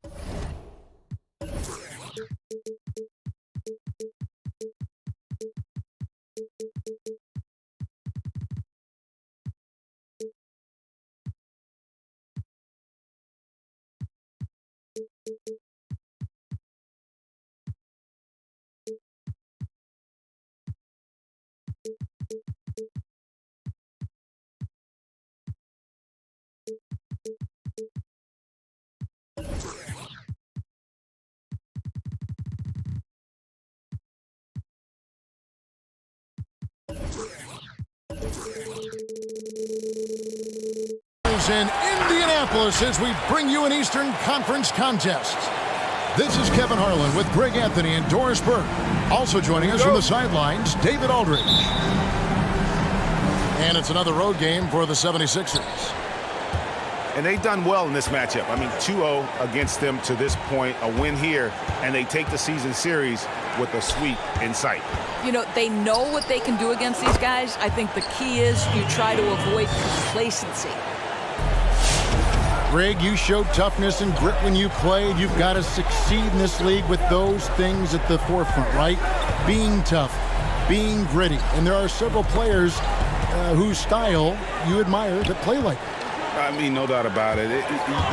In Indianapolis as we bring you an Eastern Conference contest. This is Kevin Harlan with Greg Anthony and Doris Burke. Also joining us from the sidelines, David Aldridge. And it's another road game for the 76ers. And they've done well in this matchup. I mean, 2-0 against them to this point, a win here, and they take the season series with a sweep in sight. You know, they know what they can do against these guys. I think the key is you try to avoid complacency. Greg, you showed toughness and grit when you played. You've got to succeed in this league with those things at the forefront, right? Being tough, being gritty. And there are several players whose style you admire that play like it. I mean, no doubt about it.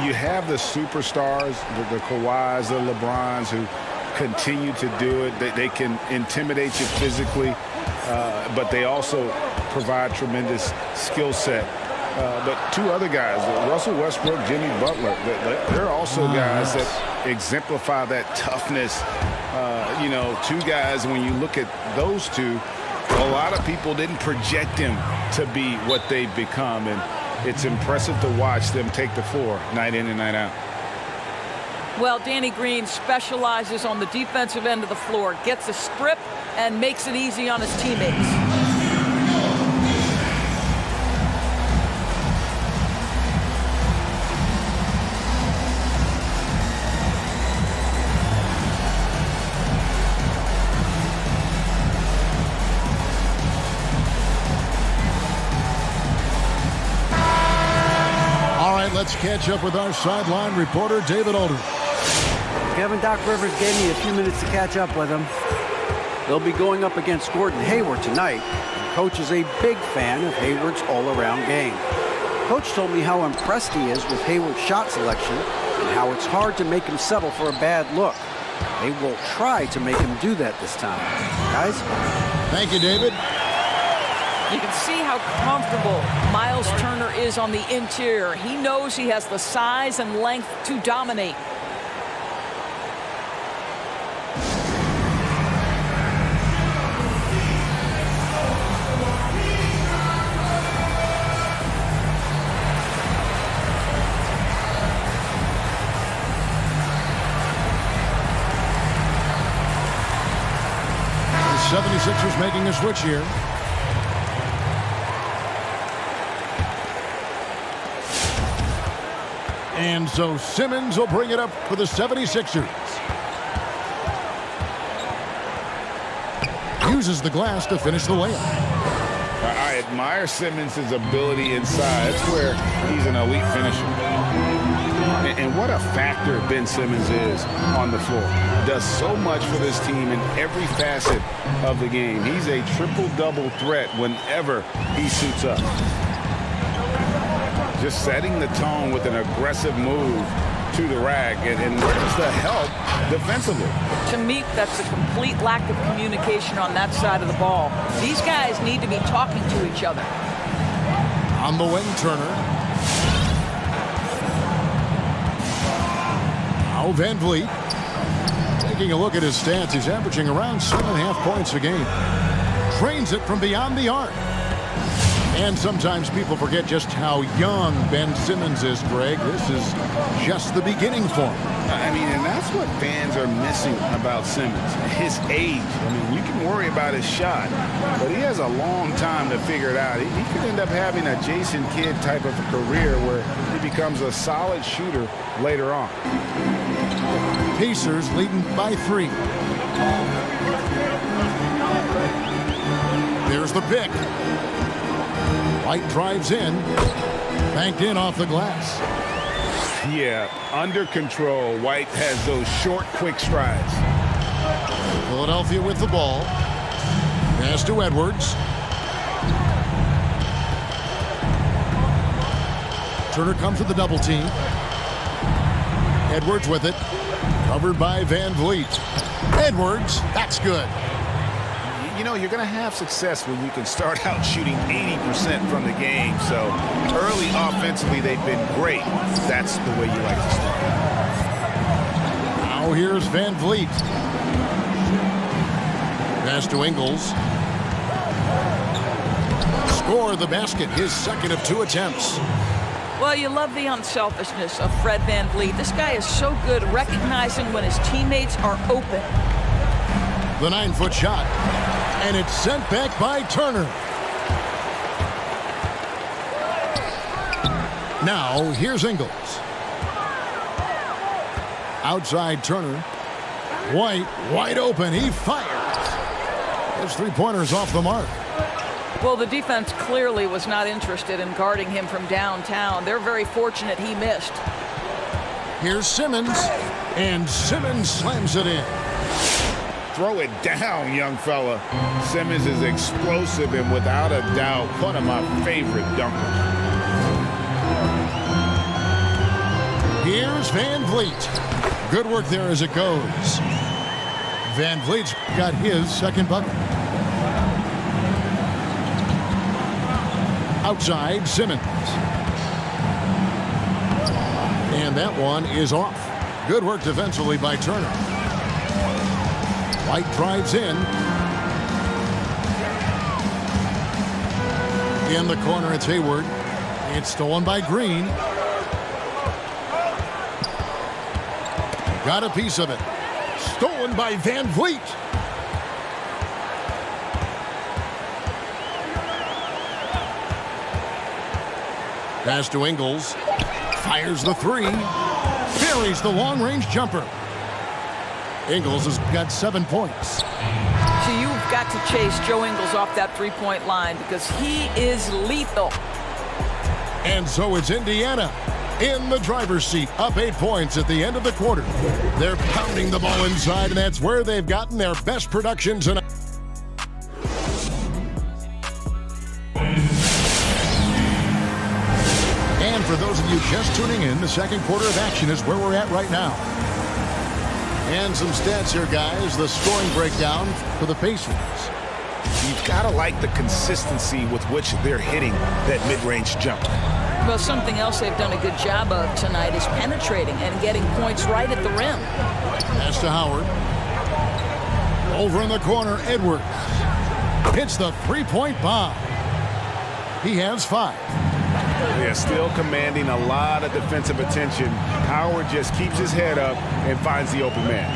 You have the superstars, the Kawhis, the LeBrons, who continue to do it. They can intimidate you physically, but they also provide tremendous skill set. But two other guys, Russell Westbrook, Jimmy Butler, they're also guys that exemplify that toughness. You know, two guys, when you look at those two, a lot of people didn't project them to be what they've become. And it's impressive to watch them take the floor night in and night out. Well, Danny Green specializes on the defensive end of the floor, gets a strip and makes it easy on his teammates. Let's catch up with our sideline reporter, David Aldridge. Kevin, Doc Rivers gave me a few minutes to catch up with him. They'll be going up against Gordon Hayward tonight. Coach is a big fan of Hayward's all-around game. Coach told me how impressed he is with Hayward's shot selection and how it's hard to make him settle for a bad look. They will try to make him do that this time. Guys? Thank you, David. You can see how comfortable Myles Turner is on the interior. He knows he has the size and length to dominate. The 76ers making a switch here. And so Simmons will bring it up for the 76ers. Uses the glass to finish the layup. I admire Simmons' ability inside. That's where he's an elite finisher. And what a factor Ben Simmons is on the floor. Does so much for this team in every facet of the game. He's a triple-double threat whenever he suits up. Just setting the tone with an aggressive move to the rack. And where's the help defensively? To me, that's a complete lack of communication on that side of the ball. These guys need to be talking to each other. On the wing, Turner. Now Van Vliet. Taking a look at his stats, he's averaging around 7.5 points a game. Trains it from beyond the arc. And sometimes people forget just how young Ben Simmons is, Greg. This is just the beginning for him. I mean, and that's what fans are missing about Simmons, his age. I mean, you can worry about his shot, but he has a long time to figure it out. He could end up having a Jason Kidd type of a career where he becomes a solid shooter later on. Pacers leading by 3. There's the pick. White drives in. Banked in off the glass. Yeah, under control. White has those short, quick strides. Philadelphia with the ball. Pass to Edwards. Turner comes with the double team. Edwards with it. Covered by Van Vliet. Edwards, that's good. You know, you're going to have success when you can start out shooting 80% from the game. So early offensively, they've been great. That's the way you like to start. Now here's Van Vliet. Pass to Ingles. Score the basket, his second of 2 attempts. Well, you love the unselfishness of Fred Van Vliet. This guy is so good recognizing when his teammates are open. The 9-foot shot. And it's sent back by Turner. Now, here's Ingles. Outside Turner. White, wide open. He fires. His three-pointer's off the mark. Well, the defense clearly was not interested in guarding him from downtown. They're very fortunate he missed. Here's Simmons. And Simmons slams it in. Throw it down, young fella. Simmons is explosive and without a doubt one of my favorite dunkers. Here's Van Vliet. Good work there as it goes. Van Vliet's got his second bucket. Outside, Simmons. And that one is off. Good work defensively by Turner. White drives in. In the corner, it's Hayward. It's stolen by Green. Got a piece of it. Stolen by Van Vliet. Pass to Ingles. Fires the 3. Buries the long-range jumper. Ingles has got 7 points. So you've got to chase Joe Ingles off that three-point line because he is lethal. And so it's Indiana in the driver's seat, up 8 points at the end of the quarter. They're pounding the ball inside, and that's where they've gotten their best production tonight. And for those of you just tuning in, the second quarter of action is where we're at right now. And some stats here, guys. The scoring breakdown for the Pacers. You've got to like the consistency with which they're hitting that mid-range jump. Well, something else they've done a good job of tonight is penetrating and getting points right at the rim. Pass to Howard. Over in the corner, Edwards. Hits the three-point bomb. He has 5. They're still commanding a lot of defensive attention. Howard just keeps his head up and finds the open man.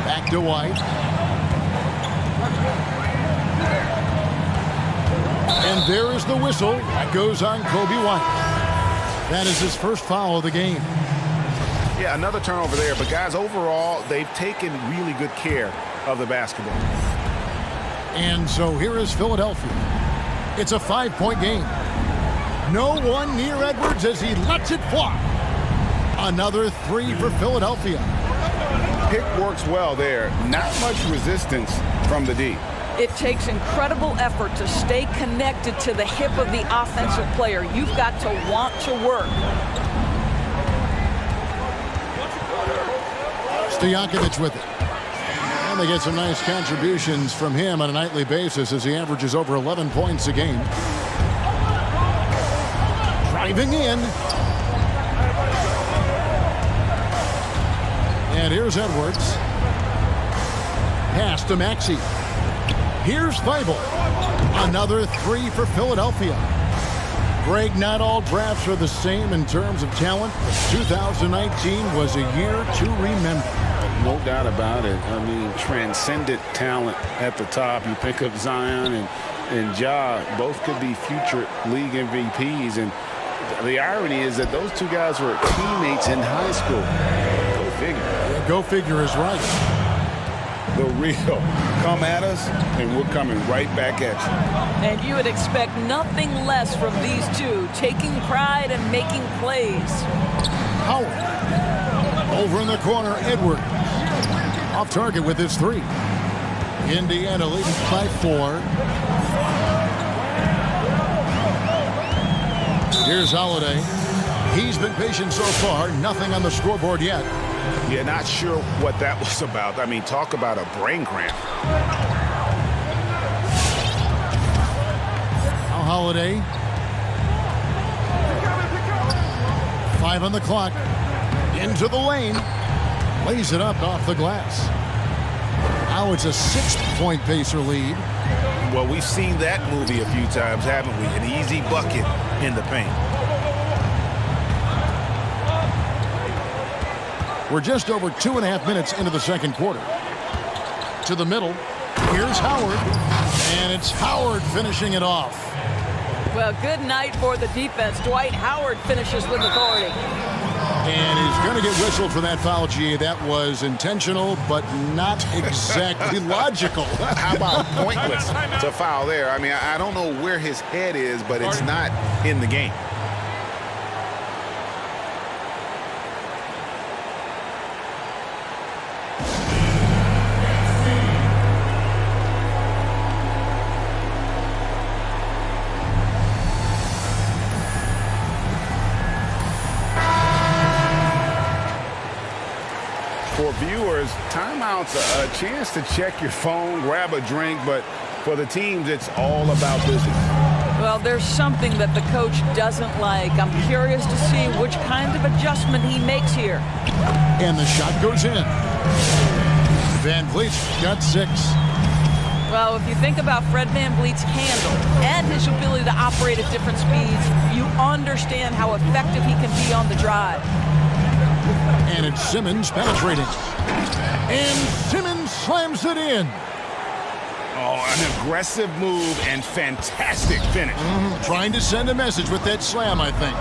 Back to White. And there is the whistle. That goes on Kobe White. That is his first foul of the game. Yeah, another turnover there. But, guys, overall, they've taken really good care of the basketball. And so here is Philadelphia. It's a 5-point game. No one near Edwards as he lets it fly. Another 3 for Philadelphia. Pick works well there. Not much resistance from the D. It takes incredible effort to stay connected to the hip of the offensive player. You've got to want to work. Stojakovic with it. And they get some nice contributions from him on a nightly basis as he averages over 11 points a game. Driving in. And here's Edwards. Pass to Maxey. Here's Thibault. Another three for Philadelphia. Greg, not all drafts are the same in terms of talent, but 2019 was a year to remember. No doubt about it. I mean, transcendent talent at the top. You pick up Zion and Ja, both could be future league MVPs. And the irony is that those two guys were teammates in high school. Go figure. Yeah, go figure is right. The real come at us, and we're coming right back at you. And you would expect nothing less from these two, taking pride and making plays. Howard. Over in the corner, Edwards. Off target with his three. Indiana leading by 4. Here's Holiday. He's been patient so far. Nothing on the scoreboard yet. Yeah, not sure what that was about. I mean, talk about a brain cramp. Now Holiday. 5 on the clock. Into the lane. Lays it up off the glass. Now it's a 6-point Pacer lead. Well, we've seen that movie a few times, haven't we? An easy bucket in the paint. We're just over 2.5 minutes into the second quarter. To the middle. Here's Howard. And it's Howard finishing it off. Well, good night for the defense. Dwight Howard finishes with authority. And he's going to get whistled for that foul, G. That was intentional, but not exactly logical. How about pointless to foul there? I mean, I don't know where his head is, but it's not in the game. For viewers, timeout's a chance to check your phone, grab a drink, but for the teams, it's all about business. Well, there's something that the coach doesn't like. I'm curious to see which kind of adjustment he makes here. And the shot goes in. Van Vliet's got 6. Well, if you think about Fred VanVleet's handle and his ability to operate at different speeds, you understand how effective he can be on the drive. And it's Simmons penetrating. And Simmons slams it in. Oh, an aggressive move and fantastic finish. Trying to send a message with that slam, I think.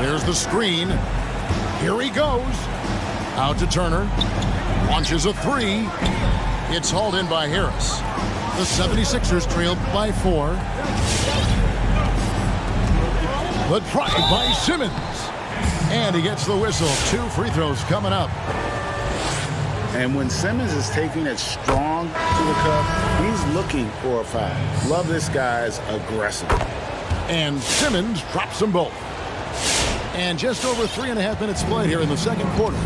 There's the screen. Here he goes. Out to Turner. Launches a 3. It's hauled in by Harris. The 76ers trailed by 4. But tried by Simmons. And he gets the whistle. 2 free throws coming up. And when Simmons is taking it strong to the cup, he's looking for a foul. Love this guy's aggressive. And Simmons drops them both. And just over 3.5 minutes played here in the second quarter.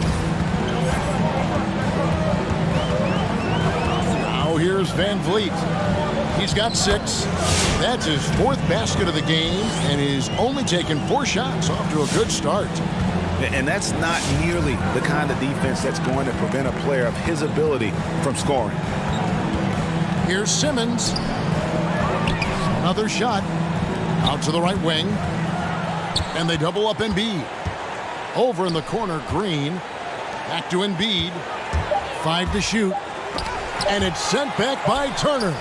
Now here's Van Vliet. He's got 6. That's his 4th basket of the game, and he's only taken 4 shots. Off to a good start. And that's not nearly the kind of defense that's going to prevent a player of his ability from scoring. Here's Simmons. Another shot. Out to the right wing. And they double up Embiid. Over in the corner, Green. Back to Embiid. 5 to shoot. And it's sent back by Turner.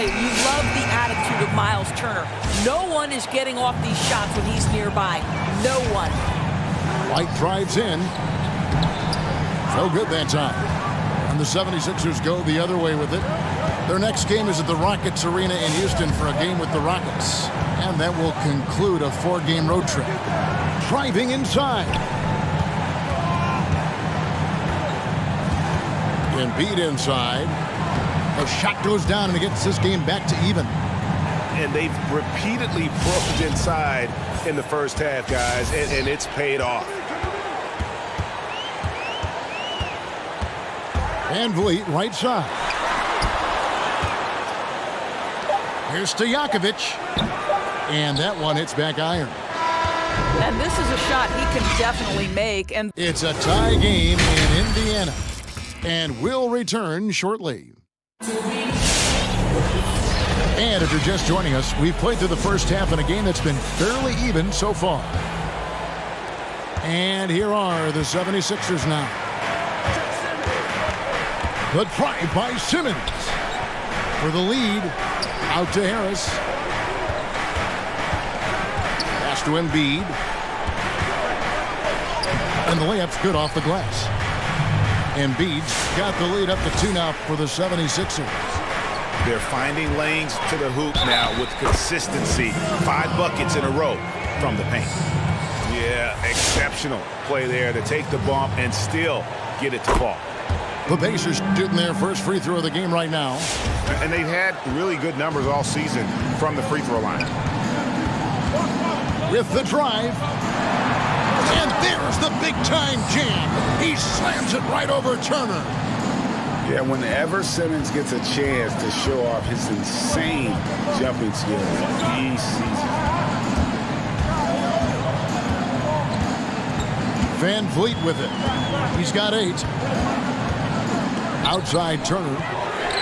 You love the attitude of Miles Turner. No one is getting off these shots when he's nearby. No one. White drives in. No good that time. And the 76ers go the other way with it. Their next game is at the Rockets Arena in Houston for a game with the Rockets. And that will conclude a 4-game road trip. Driving inside. Embiid inside. A shot goes down and it gets this game back to even. And they've repeatedly broke inside in the first half, guys, and it's paid off. Van Vliet, right side. Here's Stojakovic. And that one hits back iron. And this is a shot he can definitely make. And It's a tie game in Indiana, and we'll return shortly. And if you're just joining us, we've played through the first half in a game that's been fairly even so far. And here are the 76ers now. The drive by Simmons for the lead. Out to Harris. Pass to Embiid. And the layup's good off the glass. Embiid's got the lead up to 2 now for the 76ers. They're finding lanes to the hoop now with consistency. 5 buckets in a row from the paint. Yeah, exceptional play there to take the bump and still get it to fall. The Pacers shooting their first free throw of the game right now. And they've had really good numbers all season from the free throw line. With the drive. And there's the big-time jam. He slams it right over Turner. Yeah, whenever Simmons gets a chance to show off his insane jumping skills, he sees it. Van Vliet with it. He's got 8. Outside Turner.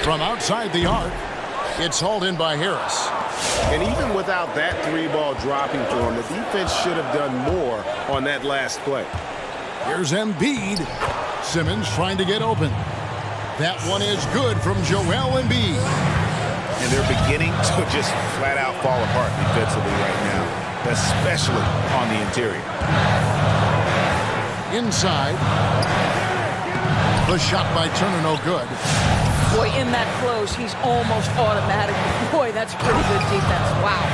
From outside the arc, it's hauled in by Harris. And even without that 3-ball dropping for him, the defense should have done more on that last play. Here's Embiid. Simmons trying to get open. That one is good from Joel Embiid. And they're beginning to just flat out fall apart defensively right now, especially on the interior. Inside. The shot by Turner, no good. boy, in that close, he's almost automatic. Boy, that's pretty good defense. Wow.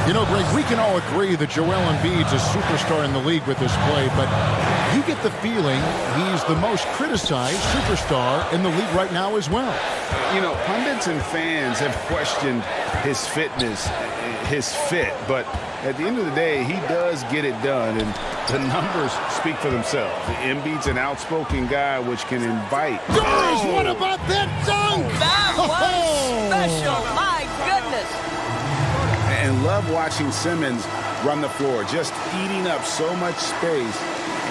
You know, Greg, we can all agree that Joel Embiid's a superstar in the league with this play, but you get the feeling he's the most criticized superstar in the league right now as well. You know, pundits and fans have questioned his fitness, his fit, but at the end of the day, he does get it done, and the numbers speak for themselves. Embiid's an outspoken guy, which can invite. Doris, what about that dunk? That was special. My goodness. And love watching Simmons run the floor, just eating up so much space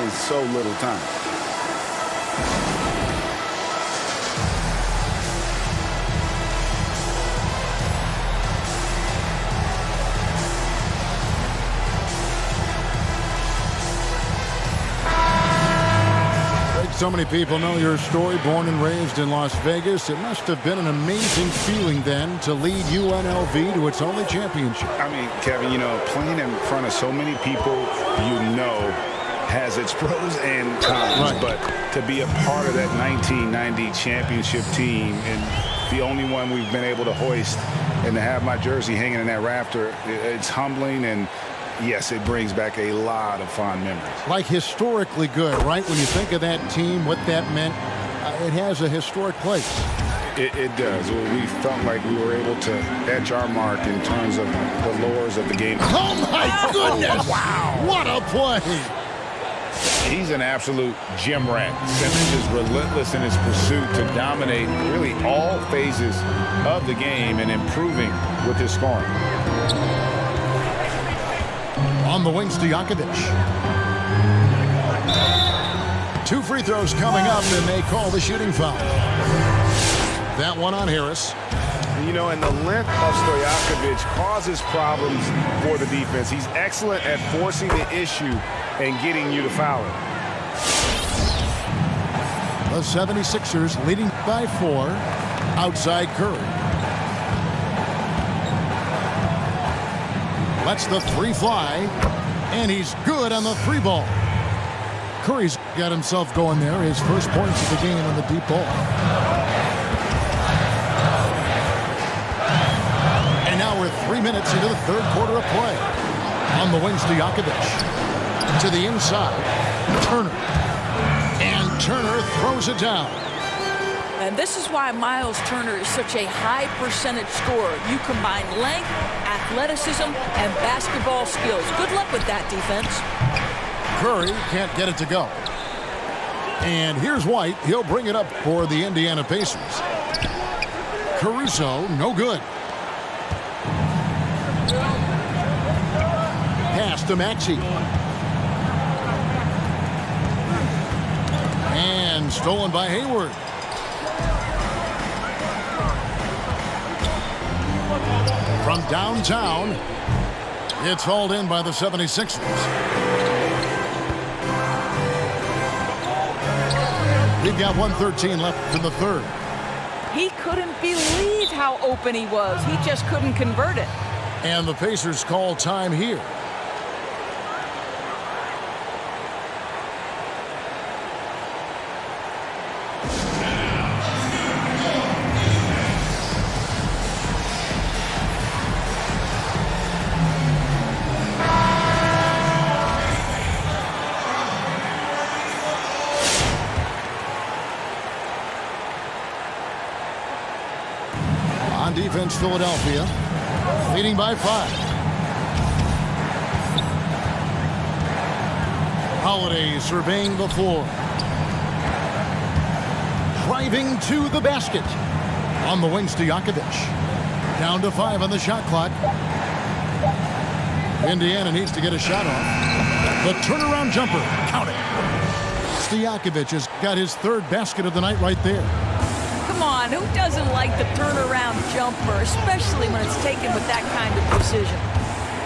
in so little time. So many people know your story, born and raised in Las Vegas. It must have been an amazing feeling then to lead UNLV to its only championship. I mean, Kevin, you know, playing in front of so many people you know has its pros and cons, but to be a part of that 1990 championship team and the only one we've been able to hoist and to have my jersey hanging in that rafter, it's humbling, and yes, it brings back a lot of fond memories. Like historically good, right? When you think of that team, what that meant, it has a historic place. It does. We felt like we were able to etch our mark in terms of the lures of the game. Oh, my goodness! Wow! What a play! He's an absolute gym rat. Simmons is relentless in his pursuit to dominate really all phases of the game and improving with his scoring. On the wings to Jankovic. 2 free throws coming up, and they call the shooting foul. That one on Harris. You know, and the length of Stojakovic causes problems for the defense. He's excellent at forcing the issue and getting you to foul it. The 76ers leading by 4. Outside Curry. Lets the 3 fly, and he's good on the 3 ball. Curry's got himself going there, his first points of the game on the deep ball. And now we're 3 minutes into the third quarter of play. On the wings to Jankovic. To the inside, Turner. And Turner throws it down. And this is why Myles Turner is such a high percentage scorer. You combine length, athleticism, and basketball skills. Good luck with that defense. Curry can't get it to go. And here's White. He'll bring it up for the Indiana Pacers. Caruso, no good. pass to Maxey. And stolen by Hayward. From downtown, it's hauled in by the 76ers. We've got 1:13 left in the third. He couldn't believe how open he was. He just couldn't convert it. And the Pacers call time here. On defense, Philadelphia leading by 5. Holiday surveying the floor. Driving to the basket. On the wings to Stojakovic. Down to 5 on the shot clock. Indiana needs to get a shot off. The turnaround jumper. Count it. Stojakovic has got his 3rd basket of the night right there. Come on, who doesn't like the turnaround jumper, especially when it's taken with that kind of precision?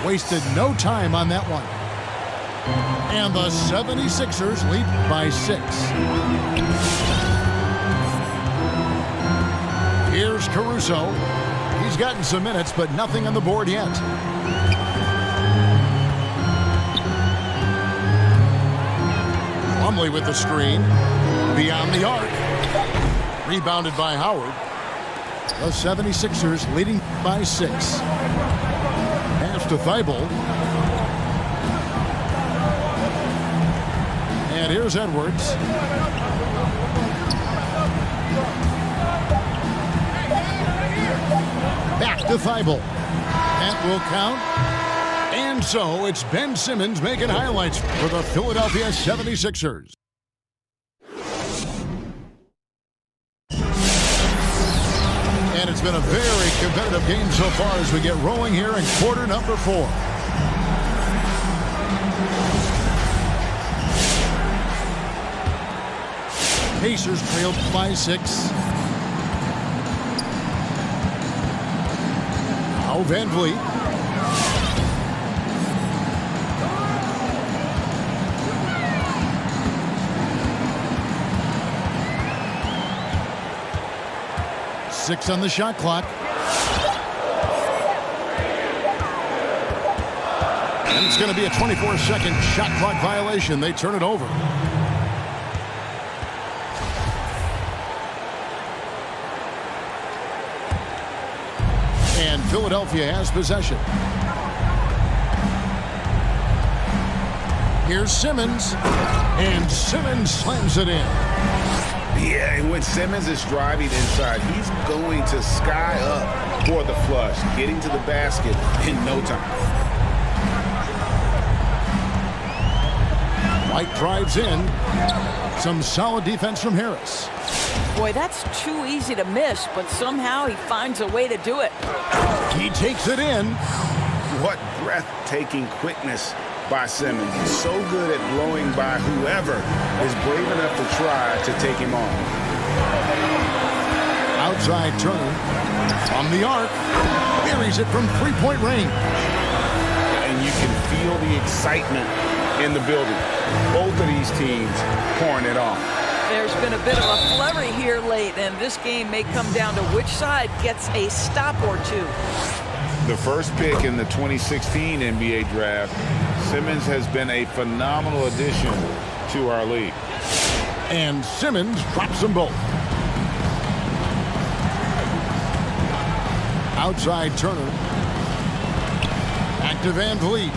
Wasted no time on that one. And the 76ers lead by 6. Here's Caruso. He's gotten some minutes, but nothing on the board yet. Plumlee with the screen. Beyond the arc. Rebounded by Howard. The 76ers leading by 6. Pass to Thibault. And here's Edwards. Back to Thibault. That will count. And so it's Ben Simmons making highlights for the Philadelphia 76ers. And it's been a very competitive game so far as we get rolling here in quarter number 4. Pacers trailed by 6. Now Van Vliet. Six on the shot clock. And it's going to be a 24-second shot clock violation. They turn it over. And Philadelphia has possession. Here's Simmons. And Simmons slams it in. Yeah, and when Simmons is driving inside, he's going to sky up for the flush, getting to the basket in no time. White drives in. Some solid defense from Harris. Boy, that's too easy to miss, but somehow he finds a way to do it. He takes it in. What breathtaking quickness by Simmons. He's so good at blowing by whoever is brave enough to try to take him on. Outside Turner. On the arc. Buries it from three-point range. And you can feel the excitement in the building. Both of these teams pouring it on. There's been a bit of a flurry here late, and this game may come down to which side gets a stop or two. The first pick in the 2016 NBA draft, Simmons has been a phenomenal addition to our league. And Simmons drops them both. Outside Turner. Back to Van Vliet.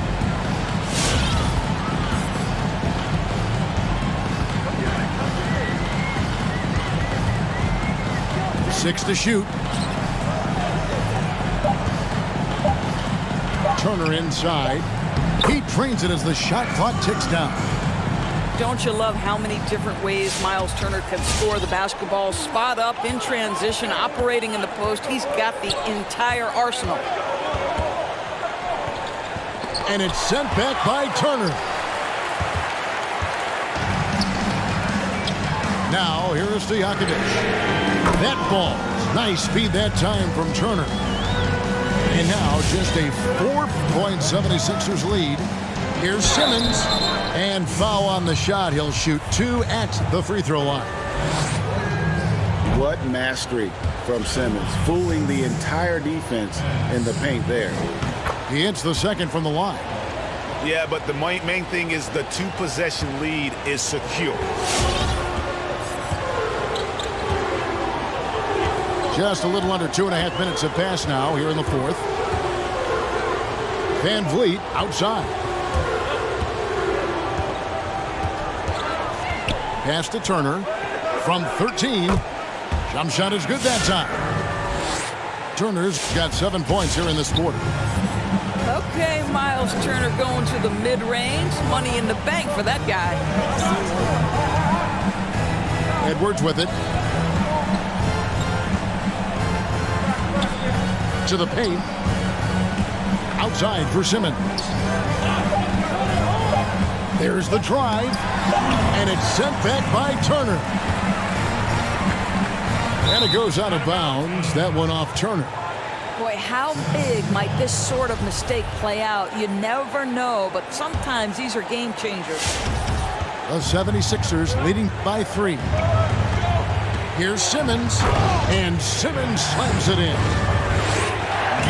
Six to shoot. Turner inside. He trains it as the shot clock ticks down. Don't you love how many different ways Myles Turner can score the basketball? Spot up, in transition, operating in the post. He's got the entire arsenal. And it's sent back by Turner. Now, here is Stojakovic. That ball. Nice speed that time from Turner. And now, just a 4-point 76ers lead. Here's Simmons. And foul on the shot. He'll shoot 2 at the free throw line. What mastery from Simmons, fooling the entire defense in the paint there. He hits the second from the line. Yeah, but the main thing is the 2-possession lead is secure. Just a little under 2.5 minutes have passed now here in the fourth. Van Vliet outside. Pass to Turner from 13. Jump shot is good that time. Turner's got 7 points here in this quarter. Okay, Miles Turner going to the mid-range. Money in the bank for that guy. Edwards with it. To the paint. Outside for Simmons. There's the drive. And it's sent back by Turner. And it goes out of bounds. That one off Turner. Boy, how big might this sort of mistake play out? You never know, but sometimes these are game changers. The 76ers leading by 3. Here's Simmons. And Simmons slams it in.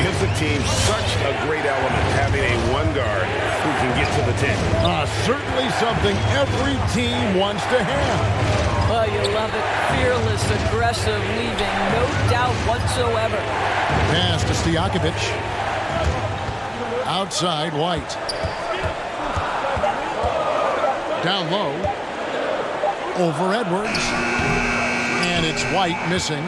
Gives the team such a great element having a one guard who can get to the 10. Certainly something every team wants to have. Well, you love it. Fearless, aggressive, leaving no doubt whatsoever. Pass to Stojakovic. Outside, White. Down low. Over Edwards. And it's White missing.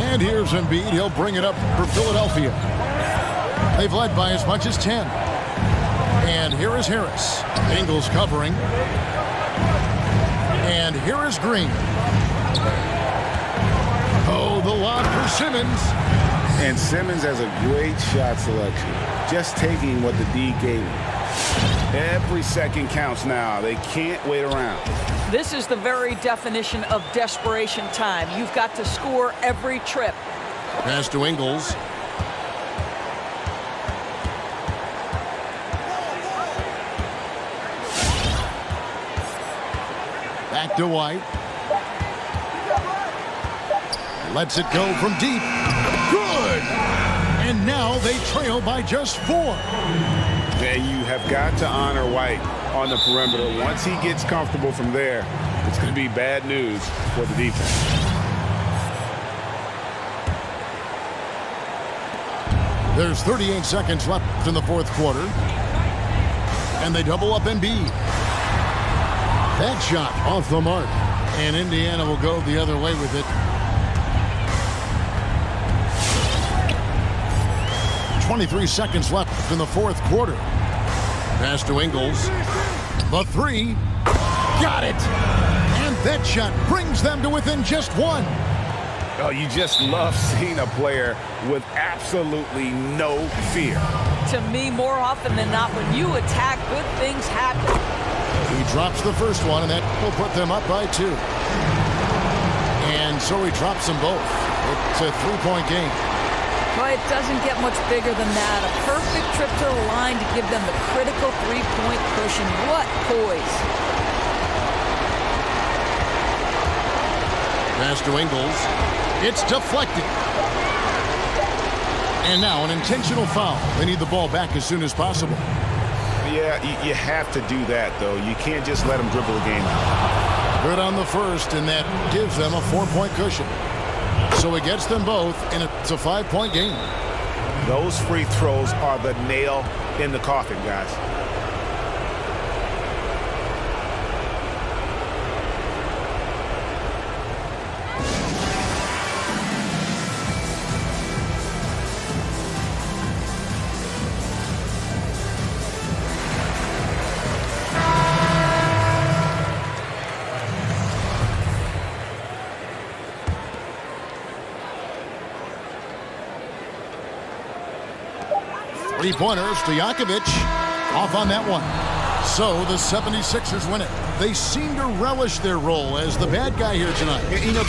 And here's Embiid. He'll bring it up for Philadelphia. They've led by as much as 10. And here is Harris. Ingles covering. And here is Green. Oh, the lob for Simmons. And Simmons has a great shot selection. Just taking what the D gave him. Every second counts now. They can't wait around. This is the very definition of desperation time. You've got to score every trip. Pass to Ingles. Back to White. Lets it go from deep. Good! And now they trail by just 4. And you have got to honor White on the perimeter. Once he gets comfortable from there, it's going to be bad news for the defense. There's 38 seconds left in the fourth quarter. And they double up Embiid. That shot off the mark. And Indiana will go the other way with it. 23 seconds left in the fourth quarter. Pass to Ingles. The 3. Got it. And that shot brings them to within just 1. Oh, you just love seeing a player with absolutely no fear. To me, more often than not, when you attack, good things happen. He drops the first one, and that will put them up by 2. And so he drops them both. It's a 3-point game. Boy, it doesn't get much bigger than that. A perfect trip to the line to give them the critical 3-point cushion. What poise. Pass to Ingles. It's deflected. And now an intentional foul. They need the ball back as soon as possible. Yeah, you have to do that, though. You can't just let them dribble the game out. Good on the first, and that gives them a 4-point cushion. So it gets them both, and it's a 5-point game. Those free throws are the nail in the coffin, guys. Three-pointer, Stojakovic off on that one. So the 76ers win it. They seem to relish their role as the bad guy here tonight. You know,